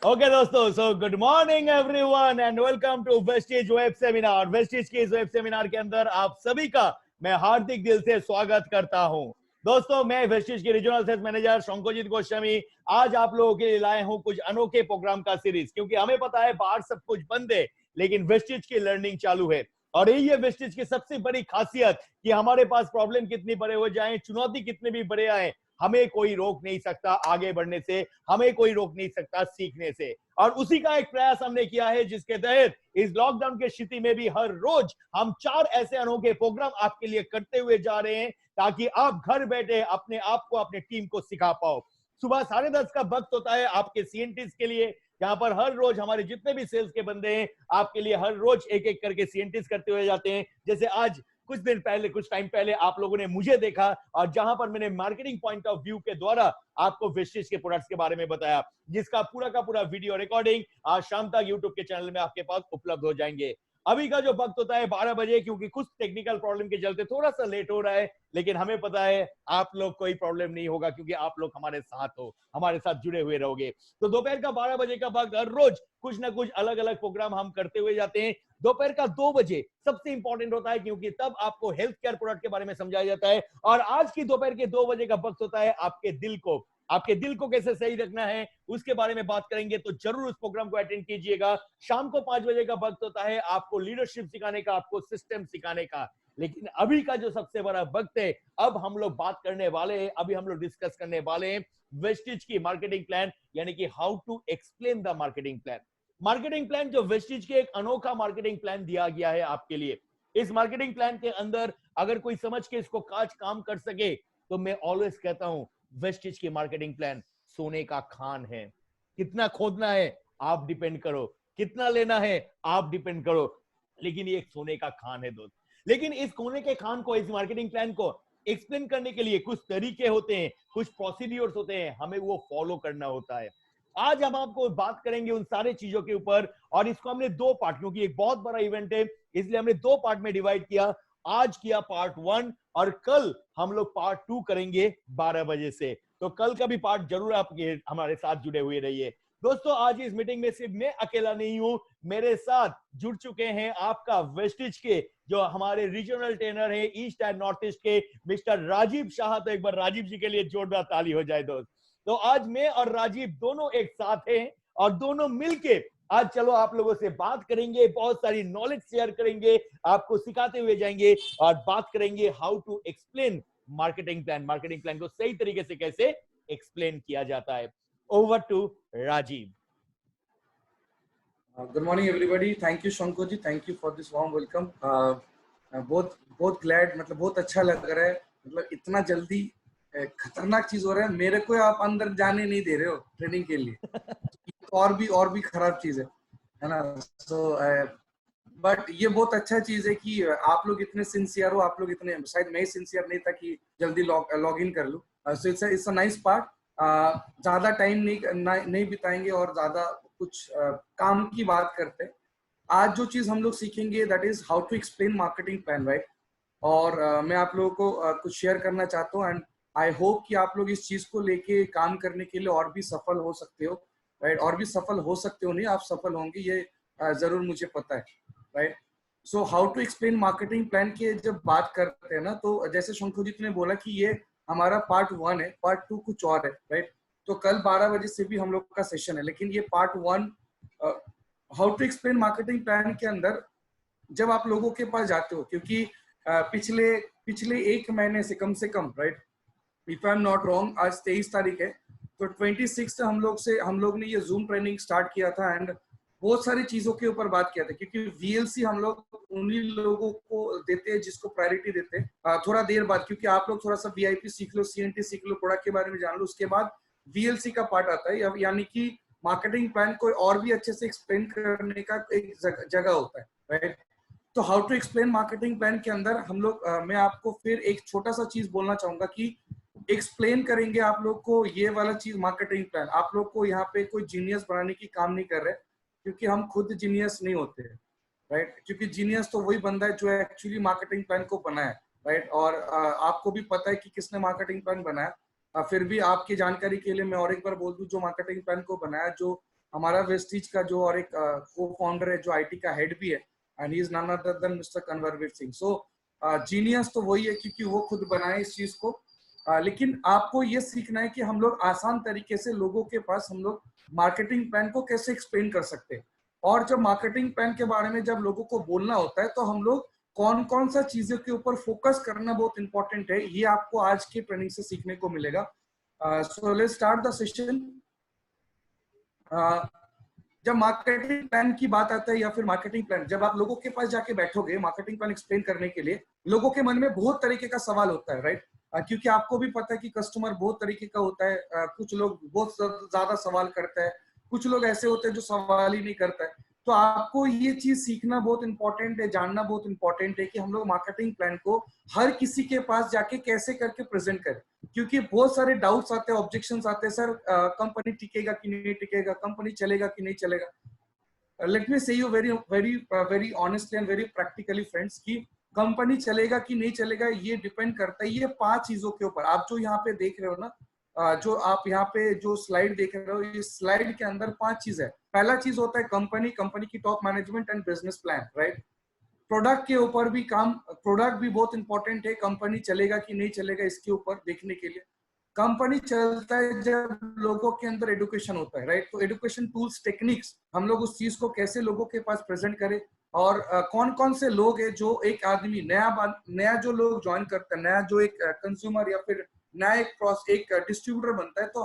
Okay दोस्तों, so good morning everyone and welcome to Vestige web seminar. Vestige के इस web seminar के अंदर आप सभी का मैं हार्दिक दिल से स्वागत करता हूं। दोस्तों, मैं वेस्टेज के रीजनल सेल्स मैनेजर शंकोजित गोस्वामी आज आप लोगों के लिए लाए हूं कुछ अनोखे प्रोग्राम का सीरीज, क्योंकि हमें पता है बाहर सब कुछ बंद है लेकिन वेस्टेज की लर्निंग चालू है। और यही है वेस्टेज की सबसे बड़ी खासियत कि हमारे पास प्रॉब्लम कितनी बड़े हो जाए, चुनौती कितने भी बड़े आए, हमें कोई रोक नहीं सकता आगे बढ़ने से, हमें कोई रोक नहीं सकता सीखने से। और उसी का एक प्रयास हमने किया है जिसके तहत इस लॉकडाउन के स्थिति में भी हर रोज हम 4 ऐसे अनोखे प्रोग्राम आपके लिए करते हुए जा रहे हैं ताकि आप घर बैठे अपने आप को, अपने टीम को सिखा पाओ। सुबह 10:30 का वक्त होता है आपके सीएनटीज के लिए, यहाँ पर हर रोज हमारे जितने भी सेल्स के बंदे हैं आपके लिए हर रोज एक एक करके सीएनटीज करते हुए जाते हैं। जैसे आज कुछ टाइम पहले आप लोगों ने मुझे देखा और जहां पर मैंने मार्केटिंग पॉइंट ऑफ व्यू के द्वारा आपको वेस्टेज के प्रोडक्ट्स के बारे में बताया, जिसका पूरा का पूरा वीडियो रिकॉर्डिंग आज शाम तक यूट्यूब के चैनल में आपके पास उपलब्ध हो जाएंगे। अभी का जो वक्त होता है 12 बजे, क्योंकि कुछ टेक्निकल प्रॉब्लम के चलते थोड़ा सा लेट हो रहा है, लेकिन हमें पता है आप लोग कोई प्रॉब्लम नहीं होगा क्योंकि आप लोग हमारे साथ हो, हमारे साथ जुड़े हुए रहोगे। तो दोपहर का 12 बजे का वक्त हर रोज कुछ ना कुछ अलग अलग प्रोग्राम हम करते हुए जाते हैं। दोपहर का 2 बजे सबसे इंपॉर्टेंट होता है क्योंकि तब आपको हेल्थ केयर प्रोडक्ट के बारे में समझाया जाता है। और आज की दोपहर के 2 बजे का वक्त होता है आपके दिल को कैसे सही रखना है उसके बारे में बात करेंगे, तो जरूर उस प्रोग्राम को अटेंड कीजिएगा। शाम को 5 बजे का वक्त होता है आपको लीडरशिप सिखाने का, आपको सिस्टम सिखाने का। लेकिन अभी का जो सबसे बड़ा वक्त है, अब हम लोग बात करने वाले हैं, अभी हम लोग डिस्कस करने वाले हैं वेस्टेज की मार्केटिंग प्लान, यानी कि how to explain the marketing plan. Marketing plan जो वेस्टेज के एक अनोखा मार्केटिंग प्लान दिया गया है आपके लिए। इस मार्केटिंग प्लान के अंदर अगर कोई समझ के इसको काज काम कर सके, तो मैं ऑलवेज कहता हूं वेस्टेज की मार्केटिंग प्लान सोने का खान है। कितना खोदना है आप डिपेंड करो, कितना लेना है आप डिपेंड करो, लेकिन ये एक सोने का खान है दोस्त। लेकिन इस सोने के खान को, इस मार्केटिंग प्लान को एक्सप्लेन करने के लिए कुछ तरीके होते हैं, कुछ प्रोसीड्योर्स होते हैं, हमें वो फॉलो करना होता है। आज हम आपको बात करेंगे उन सारे चीजों के ऊपर, और इसको हमने 2 पार्ट, क्योंकि एक बहुत बड़ा इवेंट है इसलिए हमने 2 पार्ट में डिवाइड किया। आज किया पार्ट 1 और कल हम लोग पार्ट 2 करेंगे 12 बजे से। तो कल का भी पार्ट जरूर आप हमारे साथ जुड़े हुए रहिए। दोस्तों, आज इस मीटिंग में सिर्फ मैं अकेला नहीं हूं, मेरे साथ जुड़ चुके हैं आपका वेस्टेज के जो हमारे रीजनल ट्रेनर है ईस्ट एंड नॉर्थ ईस्ट के, मिस्टर राजीव शाह। तो एक बार राजीव जी के लिए जोरदार ताली हो जाए दोस्त। तो आज मैं और राजीव दोनों एक साथ हैं और दोनों मिलके आज चलो आप लोगों से बात करेंगे, बहुत सारी नॉलेज शेयर करेंगे, आपको सिखाते हुए जाएंगे और बात करेंगे how to explain marketing plan. Marketing plan को सही तरीके से कैसे एक्सप्लेन किया जाता है। Over to Rajeev. Good morning, everybody. Thank you, Shankoji. Thank you for this warm welcome. बहुत ग्लैड, मतलब बहुत अच्छा लग रहा है। मतलब इतना जल्दी खतरनाक चीज हो रहा है, मेरे को आप अंदर जाने नहीं दे रहे हो ट्रेनिंग के लिए। तो और भी खराब चीज है ना। सो बट ये बहुत अच्छा चीज है कि आप लोग इतने सिंसियर हो, आप लोग इतने, शायद मैं सिंसियर नहीं था कि जल्दी लॉग इन कर लूं। सो इट्स अ नाइस पार्ट। ज्यादा टाइम नहीं बिताएंगे और ज्यादा कुछ काम की बात करते हैं। आज जो चीज हम लोग सीखेंगे that is how to explain marketing plan, right. और मैं आप लोगों को कुछ शेयर करना चाहता हूँ एंड आई होप कि आप लोग इस चीज को लेके काम करने के लिए और भी सफल हो सकते हो, राइट। और भी सफल हो सकते हो, नहीं आप सफल होंगे, ये जरूर मुझे पता है, right. So how to explain marketing plan के जब बात करते हैं ना, तो जैसे शंकुजीत ने बोला कि ये हमारा पार्ट 1 है, पार्ट 2 कुछ और है, राइट। तो कल 12 बजे से भी हम लोग का सेशन है, लेकिन ये part 1 how to explain marketing plan के अंदर जब आप लोगों के पास जाते हो, क्योंकि पिछले 1 महीने से कम, right, if I am not wrong, आज 23 तारीख है, तो 26 हम लोग ने ये जूम ट्रेनिंग स्टार्ट किया था एंड बहुत सारी चीजों के ऊपर बात किया था। क्योंकि वीएलसी हम लोग उन्हीं लोगों को देते हैं जिसको प्रायोरिटी देते हैं थोड़ा देर बाद, क्योंकि आप लोग थोड़ा सा वीआईपी सीख लो, सीएनटी सीख लो, प्रोडक्ट के बारे में जान लो, उसके बाद वीएलसी का पार्ट आता है, यानी कि मार्केटिंग प्लान को और भी अच्छे से एक्सप्लेन करने का एक जगह होता है, राइट। तो how to explain marketing plan के अंदर हम लोग मैं आपको फिर एक छोटा सा चीज बोलना चाहूंगा कि एक्सप्लेन करेंगे आप लोग को ये वाला चीज मार्केटिंग प्लान। आप लोग को यहाँ पे कोई जीनियस बनाने की काम नहीं कर रहे, क्योंकि हम खुद जीनियस नहीं होते, राइट। क्योंकि जीनियस तो वही बंदा है जो एक्चुअली मार्केटिंग प्लान को बनाया, राइट। और आपको भी पता है कि किसने मार्केटिंग प्लान बनाया। फिर भी आपकी जानकारी के लिए मैं और एक बार बोल दूं, जो मार्केटिंग प्लान को बनाया, जो हमारा वेस्टीज का जो और एक को फाउंडर है जो आईटी का हेड भी है, and he is none other than mister Kanwarveer Singh. So genius तो वही है क्योंकि वो खुद बनाए इस चीज को। लेकिन आपको ये सीखना है कि हम लोग आसान तरीके से लोगों के पास हम लोग मार्केटिंग प्लान को कैसे एक्सप्लेन कर सकते हैं। और जब मार्केटिंग प्लान के बारे में जब लोगों को बोलना होता है तो हम लोग कौन कौन सा चीजों के ऊपर फोकस करना बहुत इंपॉर्टेंट है, ये आपको आज की ट्रेनिंग से सीखने को मिलेगा। So let's start the session. जब मार्केटिंग प्लान की बात आता है या फिर मार्केटिंग प्लान, जब आप लोगों के पास जाके बैठोगे मार्केटिंग प्लान एक्सप्लेन करने के लिए, लोगों के मन में बहुत तरीके का सवाल होता है, राइट? क्योंकि आपको भी पता है कि कस्टमर बहुत तरीके का होता है। कुछ लोग बहुत ज्यादा सवाल करते हैं, कुछ लोग ऐसे होते हैं जो सवाल ही नहीं करता है। तो आपको ये चीज सीखना बहुत इंपॉर्टेंट है, जानना बहुत इंपॉर्टेंट है कि हम लोग मार्केटिंग प्लान को हर किसी के पास जाके कैसे करके प्रेजेंट करें। क्योंकि बहुत सारे डाउट्स आते हैं, ऑब्जेक्शंस आते हैं, सर कंपनी टिकेगा कि नहीं टिकेगा, कंपनी चलेगा कि नहीं चलेगा। लेट मी से you very very very honestly and very practically friends कि कंपनी चलेगा कि नहीं चलेगा ये डिपेंड करता है ये 5 चीजों के ऊपर। आप जो यहाँ पे देख रहे हो ना, जो आप यहाँ पे जो स्लाइड देख रहे हो, इस स्लाइड के अंदर 5 चीज है। पहला चीज होता है कंपनी, कंपनी की top management and business plan, right? Product के ऊपर भी काम, प्रोडक्ट भी बहुत इंपॉर्टेंट है, कंपनी चलेगा कि नहीं चलेगा इसके ऊपर देखने के लिए। कंपनी चलता है जब लोगों के अंदर एडुकेशन होता है, राइट? तो एडुकेशन टूल्स, टेक्निक्स, हम लोग उस चीज को कैसे लोगों के पास प्रेजेंट करें। और कौन कौन से लोग हैं जो एक आदमी नया जो लोग ज्वाइन करता है, नया जो एक कंज्यूमर या फिर नया एक डिस्ट्रीब्यूटर बनता है, तो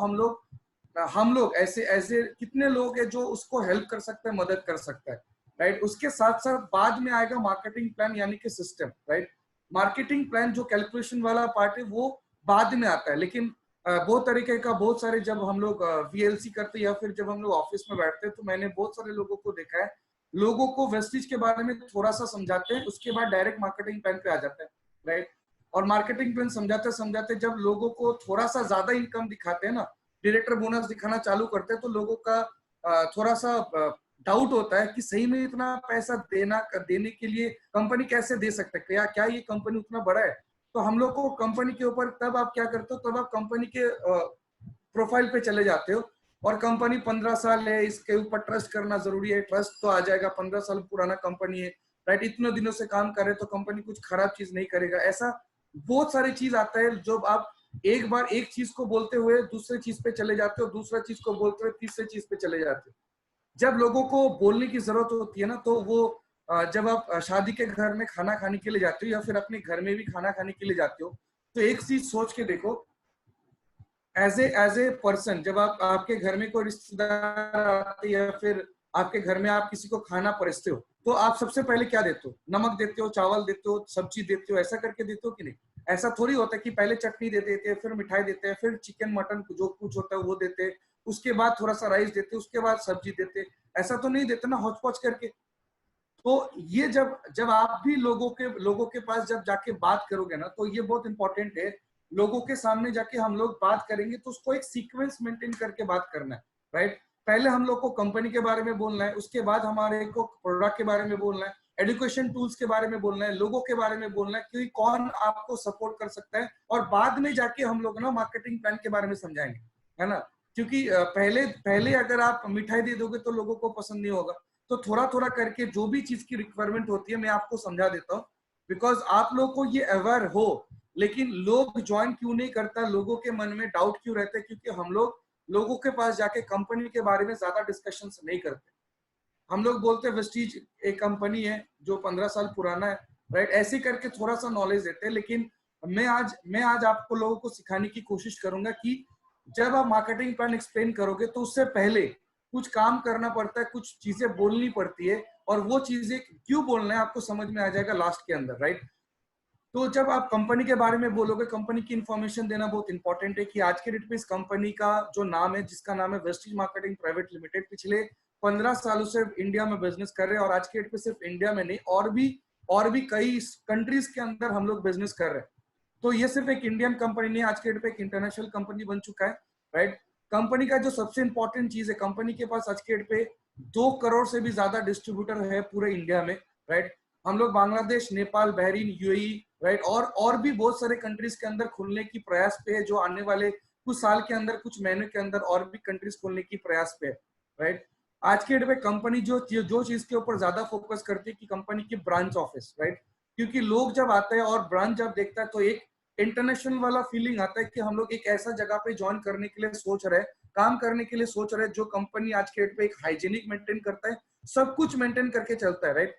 हम लोग ऐसे ऐसे कितने लोग हैं जो उसको हेल्प कर सकते हैं, मदद कर सकता है, राइट? उसके साथ साथ बाद में आएगा मार्केटिंग प्लान यानी कि सिस्टम, राइट? मार्केटिंग प्लान जो कैलकुलेशन वाला पार्ट है वो बाद में आता है। लेकिन बहुत तरीके का, बहुत सारे जब हम लोग वीएलसी करते हैं या फिर जब हम लोग ऑफिस में बैठते हैं, तो मैंने बहुत सारे लोगों को देखा है, लोगों को वेस्टिज के बारे में थोड़ा सा समझाते हैं, उसके बाद डायरेक्ट मार्केटिंग प्लान पे आ जाते हैं, राइट? और मार्केटिंग प्लान समझाते समझाते जब लोगों को थोड़ा सा ज्यादा इनकम दिखाते हैं ना, डायरेक्टर बोनस दिखाना चालू करते हैं, तो लोगों का थोड़ा सा डाउट होता है कि सही में इतना पैसा देने के लिए कंपनी कैसे दे सकते हैं, क्या ये कंपनी उतना बड़ा है? तो हम लोग को कंपनी के ऊपर, तब आप क्या करते हो, तब आप कंपनी के प्रोफाइल पे चले जाते हो और कंपनी 15 साल है, इसके ऊपर ट्रस्ट करना जरूरी है। ट्रस्ट तो आ जाएगा, 15 साल पुराना कंपनी है, राइट? इतने दिनों से काम कर रहे तो कंपनी कुछ खराब चीज नहीं करेगा। ऐसा बहुत सारी चीज आता है जब आप एक बार एक चीज को बोलते हुए दूसरे चीज पे चले जाते हो, दूसरा चीज को बोलते हुए तीसरे चीज पे चले जाते हो। जब लोगों को बोलने की जरूरत होती है ना, तो वो जब आप शादी के घर में खाना खाने के लिए जाते हो या फिर अपने घर में भी खाना खाने के लिए जाते हो, तो एक चीज सोच के देखो, एज ए पर्सन, जब आप आपके घर में कोई रिश्तेदार आते या फिर आपके घर में आप किसी को खाना परोसते हो, तो आप सबसे पहले क्या देते हो? नमक देते हो, चावल देते हो, सब्जी देते हो, ऐसा करके देते हो कि नहीं? ऐसा थोड़ी होता है कि पहले चटनी दे देते हैं, फिर मिठाई देते हैं, फिर चिकन मटन जो कुछ होता है वो देते हैं, उसके बाद थोड़ा सा राइस देते हैं, उसके बाद सब्जी देते हैं। ऐसा तो नहीं देते ना हौच पौच करके। तो ये जब जब आप भी लोगों के पास जब जाके बात करोगे ना, तो ये बहुत इंपॉर्टेंट है। लोगों के सामने जाके हम लोग बात करेंगे तो उसको एक सीक्वेंस मेंटेन करके बात करना है, राइट? पहले हम लोग को कंपनी के बारे में बोलना है, उसके बाद हमारे को प्रोडक्ट के बारे में बोलना है, एजुकेशन टूल्स के बारे में बोलना है, लोगों के बारे में बोलना है कि कौन आपको सपोर्ट कर सकता है, और बाद में जाके हम लोग ना मार्केटिंग प्लान के बारे में समझाएंगे, है ना? क्योंकि पहले पहले अगर आप मिठाई दे दोगे तो लोगों को पसंद नहीं होगा। तो थोड़ा थोड़ा करके जो भी चीज की रिक्वायरमेंट होती है मैं आपको समझा देता हूँ, बिकॉज आप लोग को ये अवेयर हो। लेकिन लोग ज्वाइन क्यों नहीं करता, लोगों के मन में डाउट क्यों रहता है? क्योंकि हम लोग लोगों के पास जाके कंपनी के बारे में ज्यादा डिस्कशन नहीं करते। हम लोग बोलते हैं वेस्टीज एक कंपनी है जो 15 साल पुराना है, राइट? ऐसे करके थोड़ा सा नॉलेज देते हैं। लेकिन मैं आज आपको लोगों को सिखाने की कोशिश करूंगा कि जब आप मार्केटिंग प्लान एक्सप्लेन करोगे तो उससे पहले कुछ काम करना पड़ता है, कुछ चीजें बोलनी पड़ती है, और वो चीजें क्यों बोलना है आपको समझ में आ जाएगा लास्ट के अंदर, राइट? तो जब आप कंपनी के बारे में बोलोगे, कंपनी की इंफॉर्मेशन देना बहुत इंपॉर्टेंट है कि आज के डेट पे इस कंपनी का जो नाम है, जिसका नाम है वेस्टीज मार्केटिंग प्राइवेट लिमिटेड, पिछले 15 सालों से इंडिया में बिजनेस कर रहे हैं। और आज के डेट पे सिर्फ इंडिया में नहीं, और भी कई कंट्रीज के अंदर हम लोग बिजनेस कर रहे हैं। तो ये सिर्फ एक इंडियन कंपनी नहीं, आज के डेट पे एक इंटरनेशनल कंपनी बन चुका है, राइट? कंपनी का जो सबसे इंपॉर्टेंट चीज है, कंपनी के पास आज के डेट पे 2 करोड़ से भी ज्यादा डिस्ट्रीब्यूटर है पूरे इंडिया में, राइट? हम लोग Bangladesh, Nepal, Bahrain, UAE, right, और भी बहुत सारे कंट्रीज के अंदर खुलने की प्रयास पे है, जो आने वाले कुछ साल के अंदर, कुछ महीने के अंदर और भी कंट्रीज खोलने की प्रयास पे है, राइट? आज के डेट में कंपनी जो चीज के ऊपर ज्यादा फोकस करती है कि कंपनी की ब्रांच ऑफिस, राइट? क्योंकि लोग जब आते हैं और ब्रांच जब देखता है तो एक इंटरनेशनल वाला फीलिंग आता है कि हम लोग एक ऐसा जगह पे ज्वाइन करने के लिए सोच रहे हैं, काम करने के लिए सोच रहे हैं जो कंपनी आज के डेट पे एक हाइजीनिक मेंटेन करता है, सब कुछ मेंटेन करके चलता है, राइट?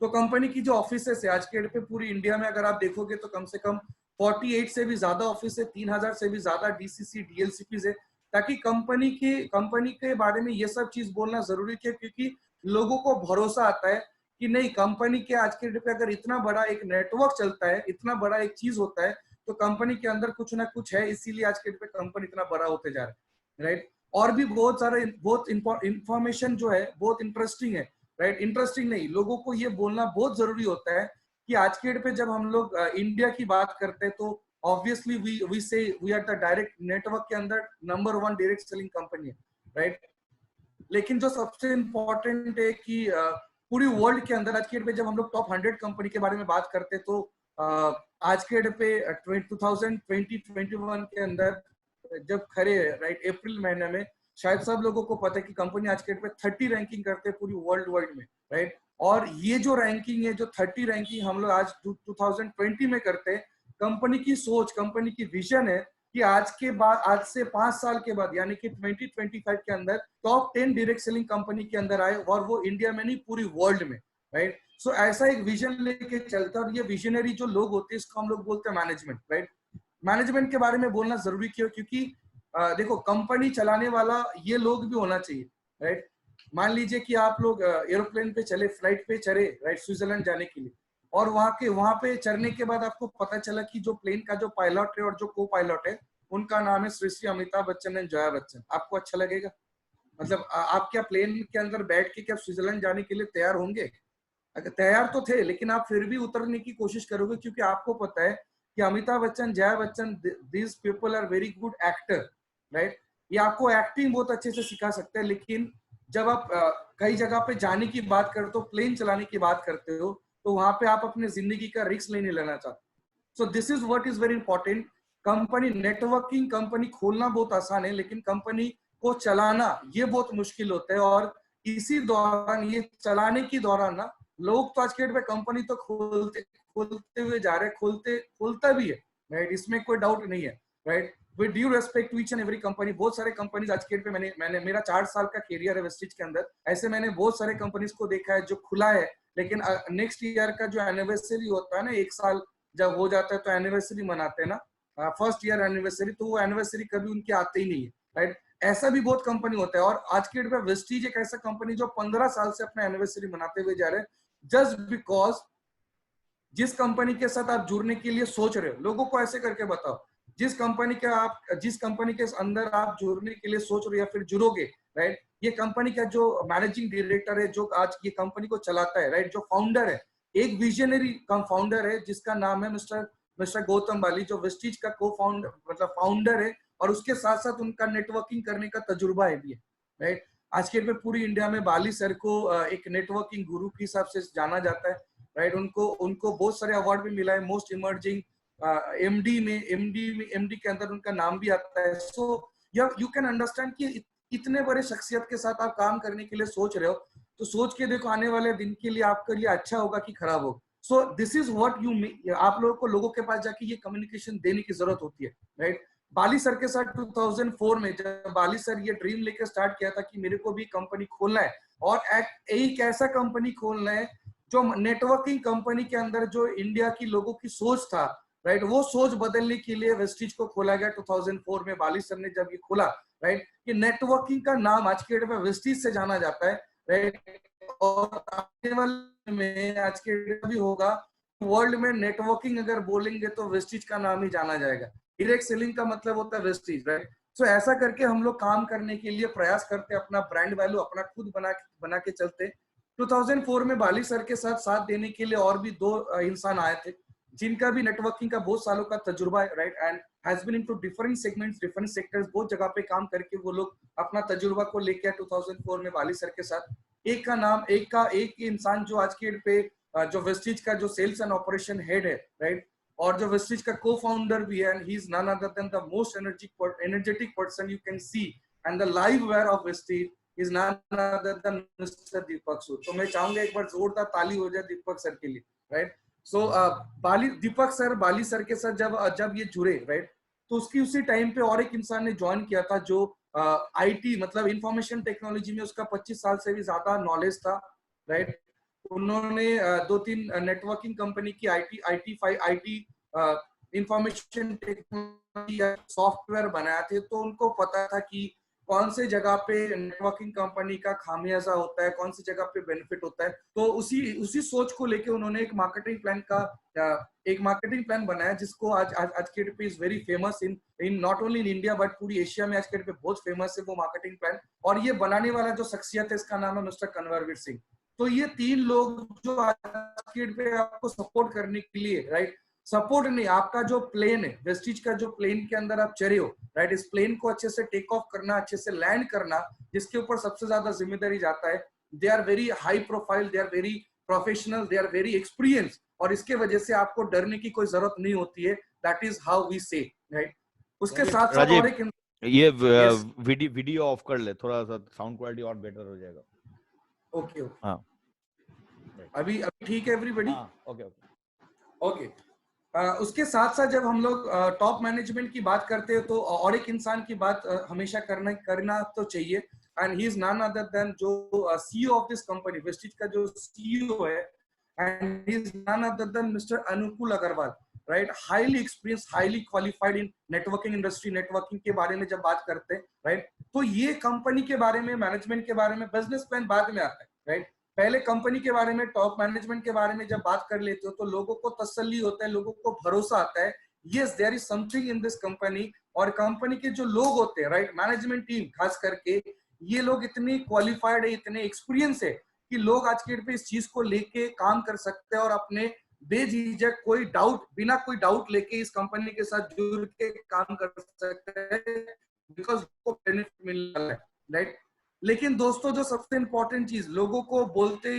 तो कंपनी की जो ऑफिसेस है आज के डेट पे पूरी इंडिया में अगर आप देखोगे तो कम से कम 48 से भी ज्यादा ऑफिस है, 3000 से भी ज्यादा डीसीसी डीएलसीपी है, ताकि कंपनी के बारे में ये सब चीज बोलना जरूरी है, क्योंकि लोगों को भरोसा आता है कि नहीं, कंपनी के आज के डेट पे अगर इतना बड़ा एक नेटवर्क चलता है, इतना बड़ा एक चीज होता है, तो कंपनी के अंदर कुछ ना कुछ है, इसीलिए आज के डेट पे कंपनी इतना बड़ा होते जा रहा है, राइट? और भी बहुत सारे बहुत इंफॉर्मेशन जो है बहुत इंटरेस्टिंग है, राइट? इंटरेस्टिंग नहीं, लोगों को ये बोलना बहुत जरूरी होता है कि आज के डेट पे जब हम लोग इंडिया की बात करते हैं तो obviously we say we are the direct network के अंदर नंबर 1 डायरेक्ट सेलिंग कंपनी है, राइट? लेकिन जो सबसे इम्पोर्टेंट है कि पूरी वर्ल्ड के अंदर आज के डेट पे जब हम लोग टॉप 100 कंपनी के बारे में बात करते हैं तो आज के डेट पे 2020-21 के अंदर जब खड़े है, राइट, अप्रैल महीने में, शायद सब लोगों को पता है कि कंपनी आज के डेट पे 30 रैंकिंग करते हैं पूरी वर्ल्ड वाइड में, राइट? और ये जो रैंकिंग है, जो 30 रैंकिंग हम लोग आज 2020 में करते हैं, कंपनी की सोच, कंपनी की विजन है कि आज से 5 साल के बाद यानी कि 2025 के अंदर टॉप 10 डायरेक्ट सेलिंग कंपनी के अंदर आए, और वो इंडिया में नहीं पूरी वर्ल्ड में, राइट? सो ऐसा एक विजन लेके चलता है, और ये विजनरी जो लोग होते हैं इसको हम लोग बोलते हैं मैनेजमेंट, राइट? मैनेजमेंट के बारे में बोलना जरूरी क्यों? क्योंकि देखो, कंपनी चलाने वाला ये लोग भी होना चाहिए, राइट? मान लीजिए कि आप लोग एरोप्लेन पे चले, फ्लाइट पे चढ़े, राइट, स्विट्जरलैंड जाने के लिए, और वहां पे चढ़ने के बाद आपको पता चला कि जो प्लेन का जो पायलट है और जो को पायलट है उनका नाम है श्री श्री अमिताभ बच्चन एंड जया बच्चन। आपको अच्छा लगेगा? मतलब आप क्या प्लेन के अंदर बैठ के क्या स्विट्जरलैंड जाने के लिए तैयार होंगे? अगर तैयार तो थे, लेकिन आप फिर भी उतरने की कोशिश करोगे, क्योंकि आपको पता है कि Amitabh Bachchan, Jaya Bachchan, these people are very good actor, right? ये आपको एक्टिंग बहुत अच्छे से सिखा सकते हैं, लेकिन जब आप कई जगह पे जाने की बात करते हो, प्लेन चलाने की बात करते हो, तो वहां पे आप अपने जिंदगी का रिस्क नहीं लेना चाहते। सो this is what is very important. Company networking, company खोलना बहुत आसान है, लेकिन कंपनी को चलाना ये बहुत मुश्किल होता है। और इसी दौरान, ये चलाने की दौरान ना, लोग तो आज के डेट में कंपनी तो खोलते हुए जा रहे हैं, खोलता भी है, राइट? इसमें कोई डाउट नहीं है, right? With due respect to each and every company, बहुत सारे कंपनीज आज के डेट पे मैंने मेरा 4 साल का कैरियर है वेस्टिज के अंदर, ऐसे मैंने बहुत सारे कंपनीज को देखा है जो खुला है, लेकिन नेक्स्ट ईयर का जो एनिवर्सरी होता है ना, 1 साल जब हो जाता है तो एनिवर्सरी मनाते हैं ना, फर्स्ट ईयर एनिवर्सरी, तो वो एनिवर्सरी कभी उनके आते ही नहीं है, राइट? ऐसा भी बहुत कंपनी होता है। और आज के डेट में वेस्टीज एक ऐसा कंपनी जो 15 साल से अपना एनिवर्सरी मनाते हुए जा रहे हैं, जस्ट बिकॉज जिस कंपनी के साथ आप जुड़ने के लिए सोच रहे हो, लोगों को ऐसे करके बताओ, जिस कंपनी के अंदर आप जुड़ने के लिए सोच रहे हो या फिर जुड़ोगे, राइट, ये कंपनी का जो मैनेजिंग डायरेक्टर है, जो आज ये कंपनी को चलाता है, राइट, जो फाउंडर है, एक विजनरी फाउंडर है जिसका नाम है मिस्टर गौतम बाली, जो वेस्टीज का को फाउंडर मतलब फाउंडर है, और उसके साथ साथ उनका नेटवर्किंग करने का तजुर्बा है भी है, राइट? आज के डेट में पूरी इंडिया में बाली सर को एक नेटवर्किंग गुरु के हिसाब से जाना जाता है, राइट? उनको बहुत सारे अवार्ड भी मिला है, मोस्ट इमर्जिंग एमडी के अंदर उनका नाम भी आता है। सो यू कैन अंडरस्टैंड कि इतने बड़े शख्सियत के साथ आप काम करने के लिए सोच रहे हो, तो सोच के देखो आने वाले दिन के लिए आपके लिए अच्छा होगा कि खराब होगा। सो दिस इज व्हाट यू, आप लोगों को लोगों के पास जाके ये कम्युनिकेशन देने की जरूरत होती है, राइट? बाली सर के साथ 2004 में जब बाली सर ये ड्रीम लेकर स्टार्ट किया था कि मेरे को भी कंपनी खोलना है, और एक ऐसा कंपनी खोलना है जो नेटवर्किंग कंपनी के अंदर जो इंडिया की लोगों की सोच था, राइट, वो सोच बदलने के लिए वेस्टीज को खोला गया 2004 में। बाली सर ने जब ये खोला, राइट, कि नेटवर्किंग का नाम आज के डेट में वेस्टीज से जाना जाता है, राइट, और आने वाले में आज के डेट भी होगा, वर्ल्ड में नेटवर्किंग अगर बोलेंगे तो वेस्टीज का नाम ही जाना जाएगा। डायरेक्ट सेलिंग का मतलब होता है वेस्टीज, राइट? सो ऐसा करके हम लोग काम करने के लिए प्रयास करते, अपना ब्रांड वैल्यू अपना खुद बना के चलते। 2004 में बाली सर के साथ देने के लिए और भी 2 इंसान आए थे, जिनका भी नेटवर्किंग का बहुत सालों का तजुर्बा है, right, and has been into different segments, different sectors, बहुत जगह पे काम करके वो लोग अपना तजुर्बा को लेके 2004 में बाली सर के साथ। एक इंसान जो आज के डेट पे जो वेस्टीज का जो सेल्स एंड ऑपरेशन हेड है, राइट, और जो वेस्टीज का को-फाउंडर भी है, he is none other than the most energetic person you can see and the live wire of Vestige, is none other than mister Deepak Sood. तो मैं चाहूंगा एक बार जोरदार ताली हो जाए दीपक सर के लिए, राइट। सो बाली दीपक सर बाली सर के साथ जब ये जुड़े, राइट, तो उसकी उसी टाइम पे और एक इंसान ने ज्वाइन किया था जो आईटी मतलब इंफॉर्मेशन टेक्नोलॉजी में उसका 25 साल से भी ज्यादा नॉलेज था, राइट। उन्होंने 2-3 नेटवर्किंग कंपनी की आईटी इंफॉर्मेशन टेक्नोलॉजी सॉफ्टवेयर बनाया थे, तो उनको पता था कि कौन से जगह पे नेटवर्किंग कंपनी का खामियाजा होता है, कौन सी जगह पे बेनिफिट होता है। तो उसी सोच को लेके उन्होंने एक मार्केटिंग प्लान बनाया जिसको आज के डेट पे is very famous in not only in India but पूरी एशिया में आज के डेट पे बहुत फेमस है वो मार्केटिंग प्लान। और ये बनाने वाला जो शख्सियत है इसका नाम है मिस्टर कन्वरवीर सिंह। तो ये 3 लोग जो आज के डेट पे आपको सपोर्ट करने के लिए, राइट, सपोर्ट नहीं, आपका जो प्लेन है वेस्टिज का, जो प्लेन के अंदर आप चढ़े हो, राइट, इस प्लेन को अच्छे से टेक ऑफ करना, अच्छे से लैंड करना, जिसके ऊपर सबसे ज्यादा जिम्मेदारी जाता है। They are very high profile, they are very professional, they are very experience, और इसके वजह से आपको डरने की कोई जरूरत नहीं होती है। दैट इज हाउ वी से, राइट। उसके साथ साथ और एक ये वीडियो ऑफ कर ले, थोड़ा सा साउंड क्वालिटी और बेटर हो जाएगा। ओके ओके, हाँ अभी ठीक है एवरीबॉडी? Okay okay. उसके साथ साथ जब हम लोग टॉप मैनेजमेंट की बात करते हैं तो और एक इंसान की बात हमेशा करना तो चाहिए, and he is none other than जो CEO of this company Vestige का जो सीईओ है, and he is none other than mister Anukul Agarwal, right. Highly experience, highly qualified in networking industry. Networking के बारे में जब बात करते हैं, राइट, तो ये कंपनी के बारे में, मैनेजमेंट के बारे में, बिजनेस प्लान बाद में आता है, राइट। पहले कंपनी के बारे में, टॉप मैनेजमेंट के बारे में जब बात कर लेते हो तो लोगों को तसल्ली होता है, लोगों को भरोसा आता है, yes there is something in this company. और कंपनी के जो लोग होते हैं, राइट, मैनेजमेंट टीम खास करके, ये लोग इतने क्वालिफाइड है, इतने एक्सपीरियंस है कि लोग आज के डेट पे इस चीज को लेके काम कर सकते हैं और अपने बेझिझक कोई डाउट, बिना कोई डाउट लेके इस कंपनी के साथ जुड़ के काम कर सकते हैं, बिकॉज को बेनिफिट मिल रहा है, राइट। लेकिन दोस्तों जो सबसे इंपॉर्टेंट चीज लोगों को बोलते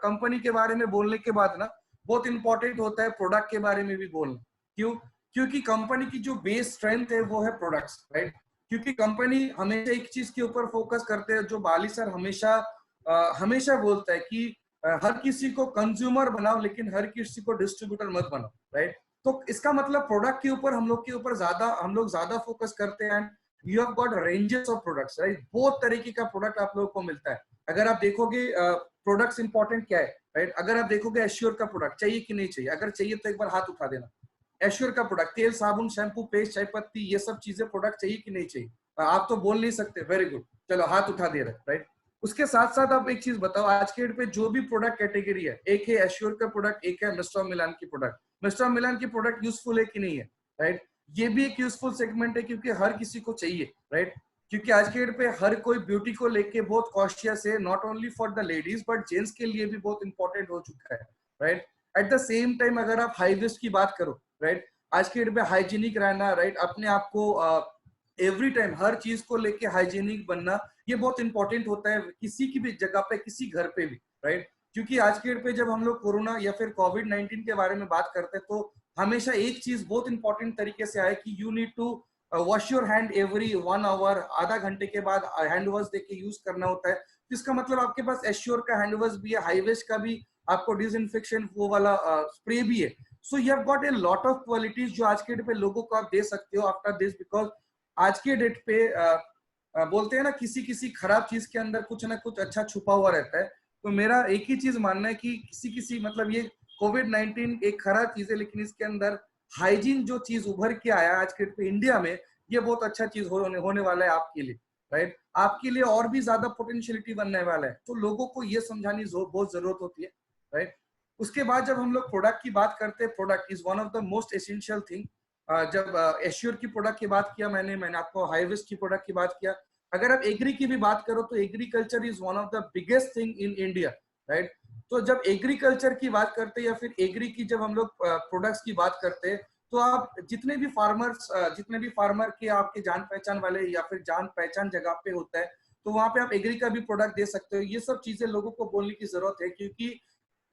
कंपनी के बारे में बोलने के बाद ना, बहुत इंपॉर्टेंट होता है प्रोडक्ट के बारे में भी बोलना। क्यों? क्योंकि कंपनी की जो बेस स्ट्रेंथ है वो है प्रोडक्ट्स, राइट। क्योंकि कंपनी हमेशा एक चीज के ऊपर फोकस करते हैं, जो बाली सर हमेशा बोलता है कि हर किसी को कंज्यूमर बनाओ लेकिन हर किसी को डिस्ट्रीब्यूटर मत बनाओ, राइट। तो इसका मतलब प्रोडक्ट के ऊपर हम लोग ज्यादा फोकस करते हैं। You have got ranges of products, right. बहुत तरीके का प्रोडक्ट आप लोगों को मिलता है। अगर आप देखोगे प्रोडक्ट्स इंपॉर्टेंट क्या है, राइट। अगर आप देखोगे एश्योर का प्रोडक्ट चाहिए कि नहीं चाहिए, अगर चाहिए तो एक बार हाथ उठा देना। एश्योर का प्रोडक्ट, तेल, साबुन, शैम्पू, पेस्ट, चाय पत्ती, ये सब चीजें प्रोडक्ट चाहिए कि नहीं चाहिए? आप तो बोल नहीं सकते, वेरी गुड, चलो हाथ उठा दे रहे, राइट। उसके साथ साथ आप एक चीज बताओ, आज के डेट पे जो भी प्रोडक्ट कैटेगरी है, एक है एश्योर का प्रोडक्ट, एक है मिस्टर मिलान की प्रोडक्ट। मिस्टर मिलान की प्रोडक्ट यूजफुल है कि नहीं है, राइट। ये भी एक यूजफुल सेगमेंट है क्योंकि हर किसी को चाहिए, राइट। क्योंकि आज के डेट पे हर कोई ब्यूटी को लेके बहुत कॉशियस है, not only for the ladies but gents के लिए भी बहुत इंपॉर्टेंट हो चुका है, right. At the same time अगर आप हाई वेस्ट की बात करो, राइट, आज के डेट पे हाइजीनिक रहना, राइट, अपने आप को एवरी टाइम हर चीज को लेके हाइजीनिक बनना, ये बहुत इंपॉर्टेंट होता है किसी की भी जगह पे, किसी घर पे भी, राइट। क्योंकि आज के डेट पे जब हम लोग कोरोना या फिर कोविड-19 के बारे में बात करते हैं तो हमेशा एक चीज बहुत इंपॉर्टेंट तरीके से आए कि you need to wash your hand every 1 hour, आधा घंटे के बाद हैंड वॉश देके यूज करना होता है। इसका मतलब आपके पास एश्योर का हैंड वॉश भी है, हाईवेस्ट का भी आपको डिसइंफेक्शन वो वाला स्प्रे भी है। सो you have got a lot of qualities जो आज के डेट पे लोगों को आप दे सकते हो आफ्टर दिस, बिकॉज आज के डेट पे बोलते हैं ना किसी खराब चीज के अंदर कुछ ना कुछ अच्छा छुपा हुआ रहता है। तो मेरा एक ही चीज मानना है कि किसी मतलब ये कोविड-19 एक खराब चीज है, लेकिन इसके अंदर हाइजीन जो चीज उभर के आया आज के डेट पे इंडिया में, ये बहुत अच्छा चीज होने वाला है आपके लिए, राइट। आपके लिए और भी ज्यादा पोटेंशियलिटी बनने वाला है, तो लोगों को ये समझानी बहुत जरूरत होती है, राइट। उसके बाद जब हम लोग प्रोडक्ट की बात करते हैं, product is one of the most essential thing. जब एश्योर की प्रोडक्ट की बात किया मैंने आपको हाईवेस्ट की प्रोडक्ट की बात किया। अगर आप एग्री की भी बात करो तो agriculture is one of the biggest thing in India, right. तो जब एग्रीकल्चर की बात करते हैं या फिर एग्री की जब हम लोग प्रोडक्ट्स की बात करते हैं, तो आप जितने भी फार्मर के आपके जान पहचान वाले या फिर जान पहचान जगह पे होता है, तो वहां पे आप एग्री का भी प्रोडक्ट दे सकते हो। ये सब चीजें लोगों को बोलने की जरूरत है, क्योंकि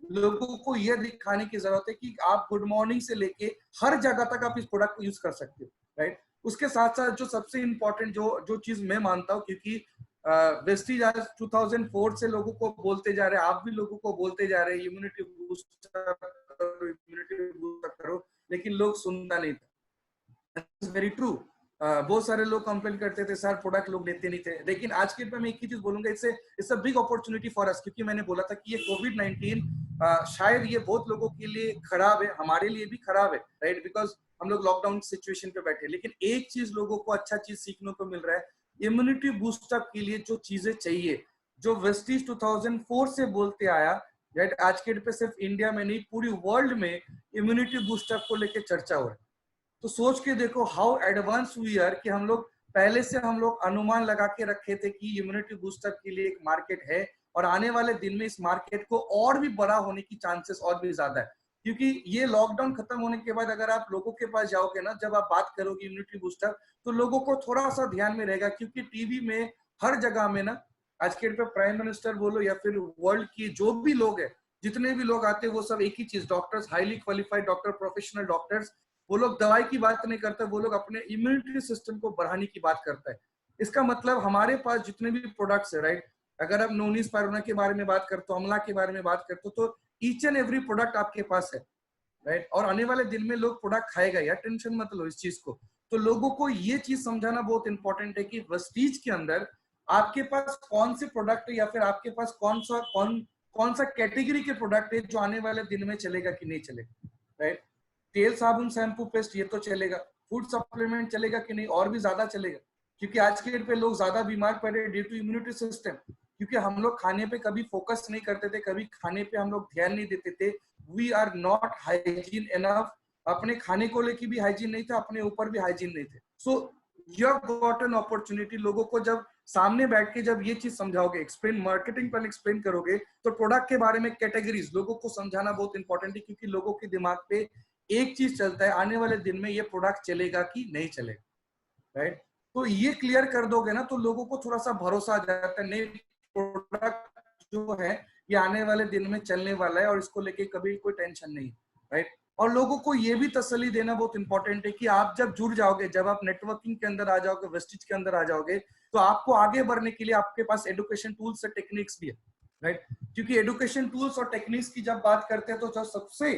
लोगों को यह दिखाने की जरूरत है कि आप गुड मॉर्निंग से लेके हर जगह तक आप इस प्रोडक्ट को यूज कर सकते हो, राइट। उसके साथ साथ जो सबसे इंपॉर्टेंट जो चीज मैं मानता हूँ, क्योंकि वेस्टीज आज 2004 से लोगों को बोलते जा रहे हैं, आप भी लोगों को बोलते जा रहे हैं इम्यूनिटी बूस्ट करो, इम्यूनिटी बूस्ट करो, लेकिन लोग सुनता नहीं था। Very true. बहुत सारे लोग कंप्लेन करते थे सर प्रोडक्ट लोग लेते नहीं थे, लेकिन आज के मैं एक ही चीज बोलूंगा, it's a big opportunity for us, क्योंकि मैंने बोला था कि ये कोविड-19 शायद ये बहुत लोगों के लिए खराब है, हमारे लिए भी खराब है, राइट, बिकॉज हम लोग लॉकडाउन सिचुएशन पे बैठे, लेकिन एक चीज लोगों को अच्छा चीज सीखने को मिल रहा है, इम्यूनिटी बूस्टअप के लिए जो चीजें चाहिए, जो वेस्टीज 2004 से बोलते आया, राइट, आज के डेट पे सिर्फ इंडिया में नहीं पूरी वर्ल्ड में इम्यूनिटी बूस्टअप को लेकर चर्चा हो रहा है। तो सोच के देखो हाउ एडवांस वी आर कि हम लोग पहले से हम लोग अनुमान लगा के रखे थे कि इम्यूनिटी बूस्टअप के लिए एक मार्केट है, और आने वाले दिन में इस मार्केट को और भी बड़ा होने की चांसेस और भी ज्यादा है, क्योंकि ये लॉकडाउन खत्म होने के बाद अगर आप लोगों के पास जाओगे ना, जब आप बात करोगे इम्यूनिटी बूस्टअप, तो लोगों को थोड़ा सा ध्यान में रहेगा, क्योंकि टीवी में हर जगह में ना, आज के पे प्राइम मिनिस्टर बोलो या फिर वर्ल्ड की जो भी लोग है, जितने भी लोग आते हैं वो सब एक ही चीज, doctors, highly qualified doctor, professional doctors, वो लोग दवाई की बात नहीं करते, वो लोग अपने इम्यूनिटी सिस्टम को बढ़ाने की बात करते हैं। इसका मतलब हमारे पास जितने भी प्रोडक्ट्स है, राइट, अगर आप नोनी स्पायरुलिना के बारे में बात करते हो, अमला के बारे में बात करते हो, तो ईच एंड एवरी प्रोडक्ट आपके पास है, राइट, और आने वाले दिन में लोग प्रोडक्ट खाएगा, यार टेंशन मत लो इस चीज को। तो लोगों को ये चीज समझाना बहुत इंपॉर्टेंट है कि वेस्टीज के अंदर आपके पास कौन से प्रोडक्ट है, या फिर आपके पास कौन सा कैटेगरी के प्रोडक्ट है जो आने वाले दिन में चलेगा कि नहीं चलेगा, राइट। तेल, साबुन, शैम्पू, पेस्ट ये तो चलेगा, फूड सप्लीमेंट चलेगा कि नहीं, और भी ज्यादा चलेगा, क्योंकि आज के डेट पे लोग ज्यादा बीमार पड़ रहे ड्यू टू इम्यूनिटी सिस्टम, क्योंकि हम लोग खाने पे कभी फोकस नहीं करते थे, कभी खाने पे हम लोग ध्यान नहीं देते थे, we are not hygiene enough, अपने खाने को लेके भी हाइजीन नहीं था, अपने ऊपर भी हाइजीन नहीं थे। सो you have got an opportunity, लोगों को जब सामने बैठ के जब ये चीज समझाओगे, एक्सप्लेन, मार्केटिंग पर एक्सप्लेन करोगे, तो प्रोडक्ट के बारे में कैटेगरीज लोगों को समझाना बहुत इंपॉर्टेंट है, क्योंकि लोगों के दिमाग पे एक चीज चलता है, आने वाले दिन में ये प्रोडक्ट चलेगा कि नहीं चलेगा, राइट। तो ये क्लियर कर दोगे ना, तो लोगों को थोड़ा सा भरोसा आ जाता है, नहीं प्रोडक्ट जो है ये आने वाले दिन में चलने वाला है और इसको लेके कभी कोई टेंशन नहीं, राइट। और लोगों को ये भी तसल्ली देना बहुत इंपॉर्टेंट है कि आप जब जुड़ जाओगे, जब आप नेटवर्किंग के अंदर आ जाओगे, वेस्टीज के अंदर आ जाओगे, तो आपको आगे बढ़ने के लिए आपके पास एडुकेशन टूल्स और टेक्निक्स भी है, राइट। क्योंकि एडुकेशन टूल्स और टेक्निक्स की जब बात करते हैं, तो जो सबसे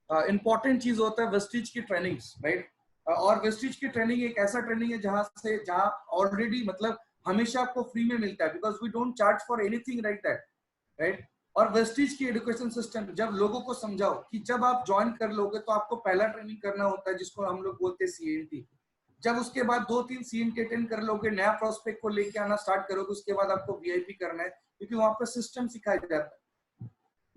इंपॉर्टेंट चीज होता है वेस्टीज की ट्रेनिंग्स, राइट। और वेस्टीज की ट्रेनिंग एक ऐसा ट्रेनिंग है जहां ऑलरेडी मतलब हमेशा आपको फ्री में मिलता है, because we don't charge for anything like that, right. और वेस्टीज की एजुकेशन सिस्टम जब लोगों को समझाओ कि जब आप ज्वाइन कर लोगे तो आपको पहला ट्रेनिंग करना होता है, जिसको हम लोग बोलते हैं CNT। जब उसके बाद 2-3 CNT अटेंड कर लोगे, नया प्रोस्पेक्ट को लेके आना स्टार्ट करोगे, उसके बाद आपको VIP करना है, क्योंकि वहां पर सिस्टम सिखाया जाता है।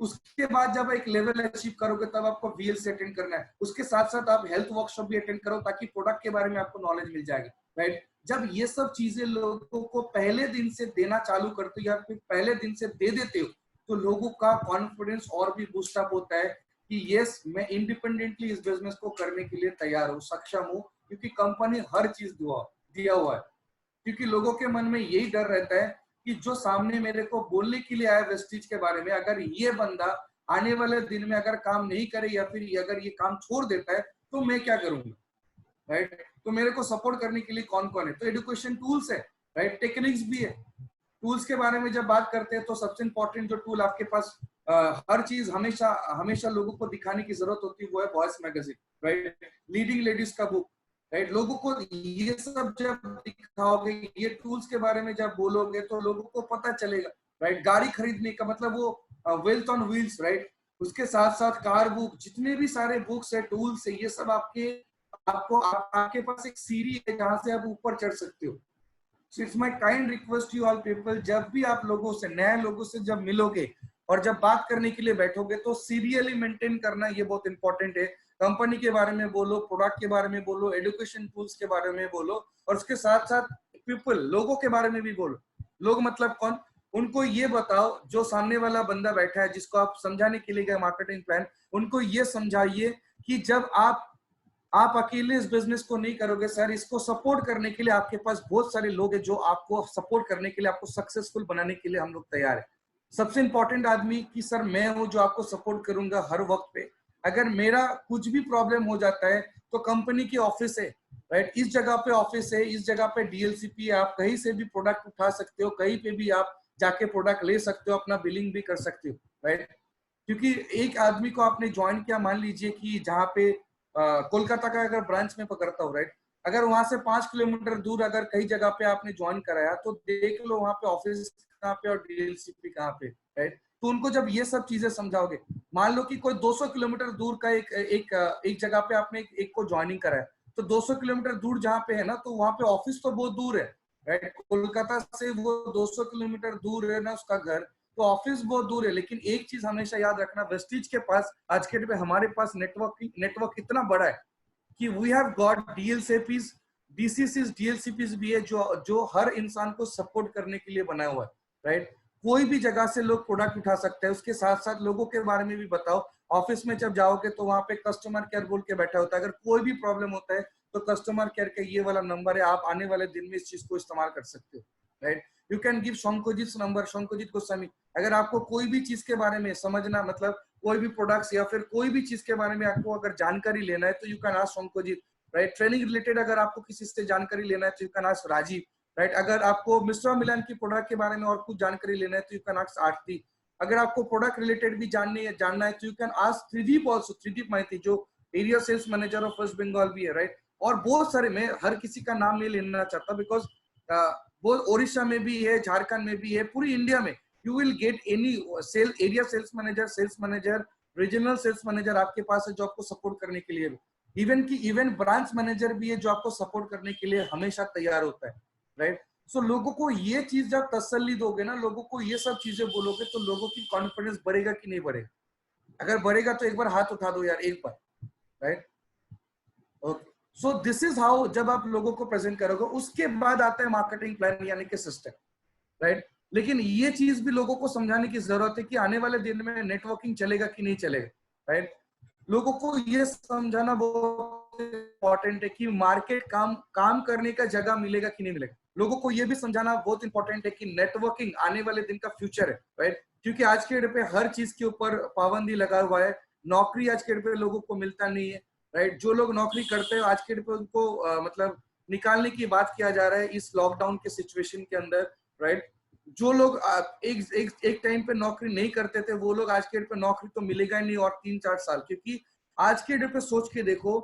उसके बाद जब एक लेवल अचीव करोगे तब आपको VLC अटेंड करना है, उसके साथ साथ आप हेल्थ वर्कशॉप भी अटेंड करो, ताकि प्रोडक्ट के बारे में आपको नॉलेज मिल जाएगा, राइट। जब ये सब चीजें लोगों को पहले दिन से देना चालू करते हो या फिर पहले दिन से दे देते हो, तो लोगों का कॉन्फिडेंस और भी बूस्ट अप होता है कि यस, मैं इंडिपेंडेंटली इस बिजनेस को करने के लिए तैयार हूँ, सक्षम हूँ, क्योंकि कंपनी हर चीज दिया हुआ है। क्योंकि लोगों के मन में यही डर रहता है कि जो सामने मेरे को बोलने के लिए आया वेस्टीज के बारे में, अगर ये बंदा आने वाले दिन में अगर काम नहीं करे या फिर अगर ये काम छोड़ देता है, तो मैं क्या करूंगा, राइट। तो मेरे को सपोर्ट करने के लिए कौन कौन है, तो एजुकेशन टूल्स है, राइट, टेक्निक्स भी है। टूल्स के बारे में जब बात करते हैं, तो सबसे इंपॉर्टेंट जो टूल आपके पास हर चीज हमेशा लोगों को दिखाने की जरूरत होती है, वो है voice magazine, right, leading ladies का बुक, राइट। लोगों को ये सब जब दिखाओगे, ये टूल्स के बारे में जब बोलोगे, तो लोगों को पता चलेगा, राइट। गाड़ी खरीदने का मतलब वो वेल्थ ऑन व्हील्स, राइट, उसके साथ साथ कार बुक, जितने भी सारे बुक्स है, टूल्स है, ये सब आपके पास एक सीढ़ी है जहां से आप ऊपर चढ़ सकते हो। So it's my kind request to you all people, जब भी आप लोगों से, नए लोगों से जब मिलोगे और जब बात करने के लिए बैठोगे, तो सीरियली मेंटेन करना ये बहुत इंपॉर्टेंट है। कंपनी के बारे में बोलो, प्रोडक्ट के बारे में बोलो, एजुकेशन टूल्स के बारे में बोलो, और उसके साथ साथ पीपल, लोगों के बारे में भी बोलो। लोग मतलब कौन, उनको ये बताओ, जो सामने वाला बंदा बैठा है जिसको आप समझाने के लिए गए मार्केटिंग प्लान, उनको ये समझाइए कि जब आप अकेले इस बिजनेस को नहीं करोगे सर, इसको सपोर्ट करने के लिए आपके पास बहुत सारे लोग हैं जो आपको सपोर्ट करने के लिए, आपको सक्सेसफुल बनाने के लिए हम लोग तैयार है। सबसे इंपॉर्टेंट आदमी कि सर मैं हूं जो आपको सपोर्ट करूंगा हर वक्त पे। अगर मेरा कुछ भी प्रॉब्लम हो जाता है तो कंपनी की ऑफिस है, राइट, इस जगह पे ऑफिस है, इस जगह पे डीएलसीपी है, आप कहीं से भी प्रोडक्ट उठा सकते हो, कहीं पे भी आप जाके प्रोडक्ट ले सकते हो, अपना बिलिंग भी कर सकते हो, राइट। क्योंकि एक आदमी को आपने ज्वाइन किया, मान लीजिए कि जहाँ पे कोलकाता का अगर ब्रांच में पकड़ता हूँ, राइट, अगर वहां से 5 किलोमीटर दूर अगर कई जगह पे आपने ज्वाइन कराया, तो देख लो वहां पे ऑफिस कहाँ पे और डीएलसीपी कहाँ पे, राइट। तो उनको जब ये सब चीजें समझाओगे, मान लो कि कोई 200 किलोमीटर दूर का एक जगह पे आपने एक को ज्वाइनिंग कराया, तो 200 किलोमीटर दूर जहाँ पे है ना, तो वहां पे ऑफिस तो बहुत दूर है, राइट, कोलकाता से वो 200 किलोमीटर दूर है ना उसका घर, तो ऑफिस बहुत दूर है। लेकिन एक चीज हमेशा याद रखना, वेस्टीज के पास आज के डेट में हमारे पास नेटवर्क इतना बड़ा है कि वी हैव गॉट डीएलसीपीज, डीसीसीज, डीएलसीपीज भी है जो हर इंसान को सपोर्ट करने के लिए बनाया हुआ है, राइट। कोई भी जगह से लोग प्रोडक्ट उठा सकते हैं। उसके साथ साथ लोगों के बारे में भी बताओ, ऑफिस में जब जाओगे तो वहां पे कस्टमर केयर बोल के बैठा होता है, अगर कोई भी प्रॉब्लम होता है तो कस्टमर केयर का ये वाला नंबर है, आप आने वाले दिन में इस चीज को इस्तेमाल कर सकते हो, right. You can give Shankojit number, Shankojit Goswami, अगर आपको कोई भी चीज के बारे में समझना, मतलब कोई भी प्रोडक्ट्स या फिर कोई भी चीज के बारे में आपको अगर जानकारी लेना है तो you can ask Shankojit, right. Training related अगर आपको किसी से जानकारी लेना है तो you can ask Rajeev, right. अगर आपको मिस्टर मिलन की प्रोडक्ट के बारे में और कुछ जानकारी लेना है तो यू कैन आस्क आरती। अगर आपको प्रोडक्ट रिलेटेड भी जानना है तो you can ask Tridip also, Tridip Mahiti जो area sales manager of West Bengal भी है, राइट। और बहुत सारे, मैं हर किसी का नाम नहीं लेना चाहता बिकॉज वो ओडिशा में भी है, झारखंड में भी है, पूरी इंडिया में you will get any area sales manager, regional sales manager आपके पास है जो आपको सपोर्ट करने के लिए, इवन ब्रांच मैनेजर भी है जो आपको सपोर्ट करने के लिए हमेशा तैयार होता है, राइट। सो लोगों को ये चीज जब तसल्ली दोगे ना, लोगों को ये सब चीजें बोलोगे, तो लोगों की कॉन्फिडेंस बढ़ेगा कि नहीं बढ़ेगा? अगर बढ़ेगा तो एक बार हाथ उठा दो यार, एक बार, right. Okay, so this is how, जब आप लोगों को प्रेजेंट करोगे उसके बाद आता है मार्केटिंग प्लान यानी कि सिस्टम, राइट। लेकिन ये चीज भी लोगों को समझाने की जरूरत है कि आने वाले दिन में नेटवर्किंग चलेगा कि नहीं चलेगा, राइट। लोगों को ये समझाना बहुत इंपॉर्टेंट है कि मार्केट काम करने का जगह मिलेगा कि नहीं मिलेगा। लोगों को ये भी समझाना बहुत इंपॉर्टेंट है कि नेटवर्किंग आने वाले दिन का फ्यूचर है, राइट। क्योंकि आज के डेट पे हर चीज के ऊपर पाबंदी लगा हुआ है, नौकरी आज के डेट पे लोगों को मिलता नहीं है, राइट। जो लोग नौकरी करते हैं आज के डेट पे उनको मतलब निकालने की बात किया जा रहा है इस लॉकडाउन के सिचुएशन के अंदर, राइट। जो लोग एक टाइम पे नौकरी नहीं करते थे, वो लोग आज के डेट पे नौकरी तो मिलेगा ही नहीं और 3-4 साल, क्योंकि आज के डेट पे सोच के देखो,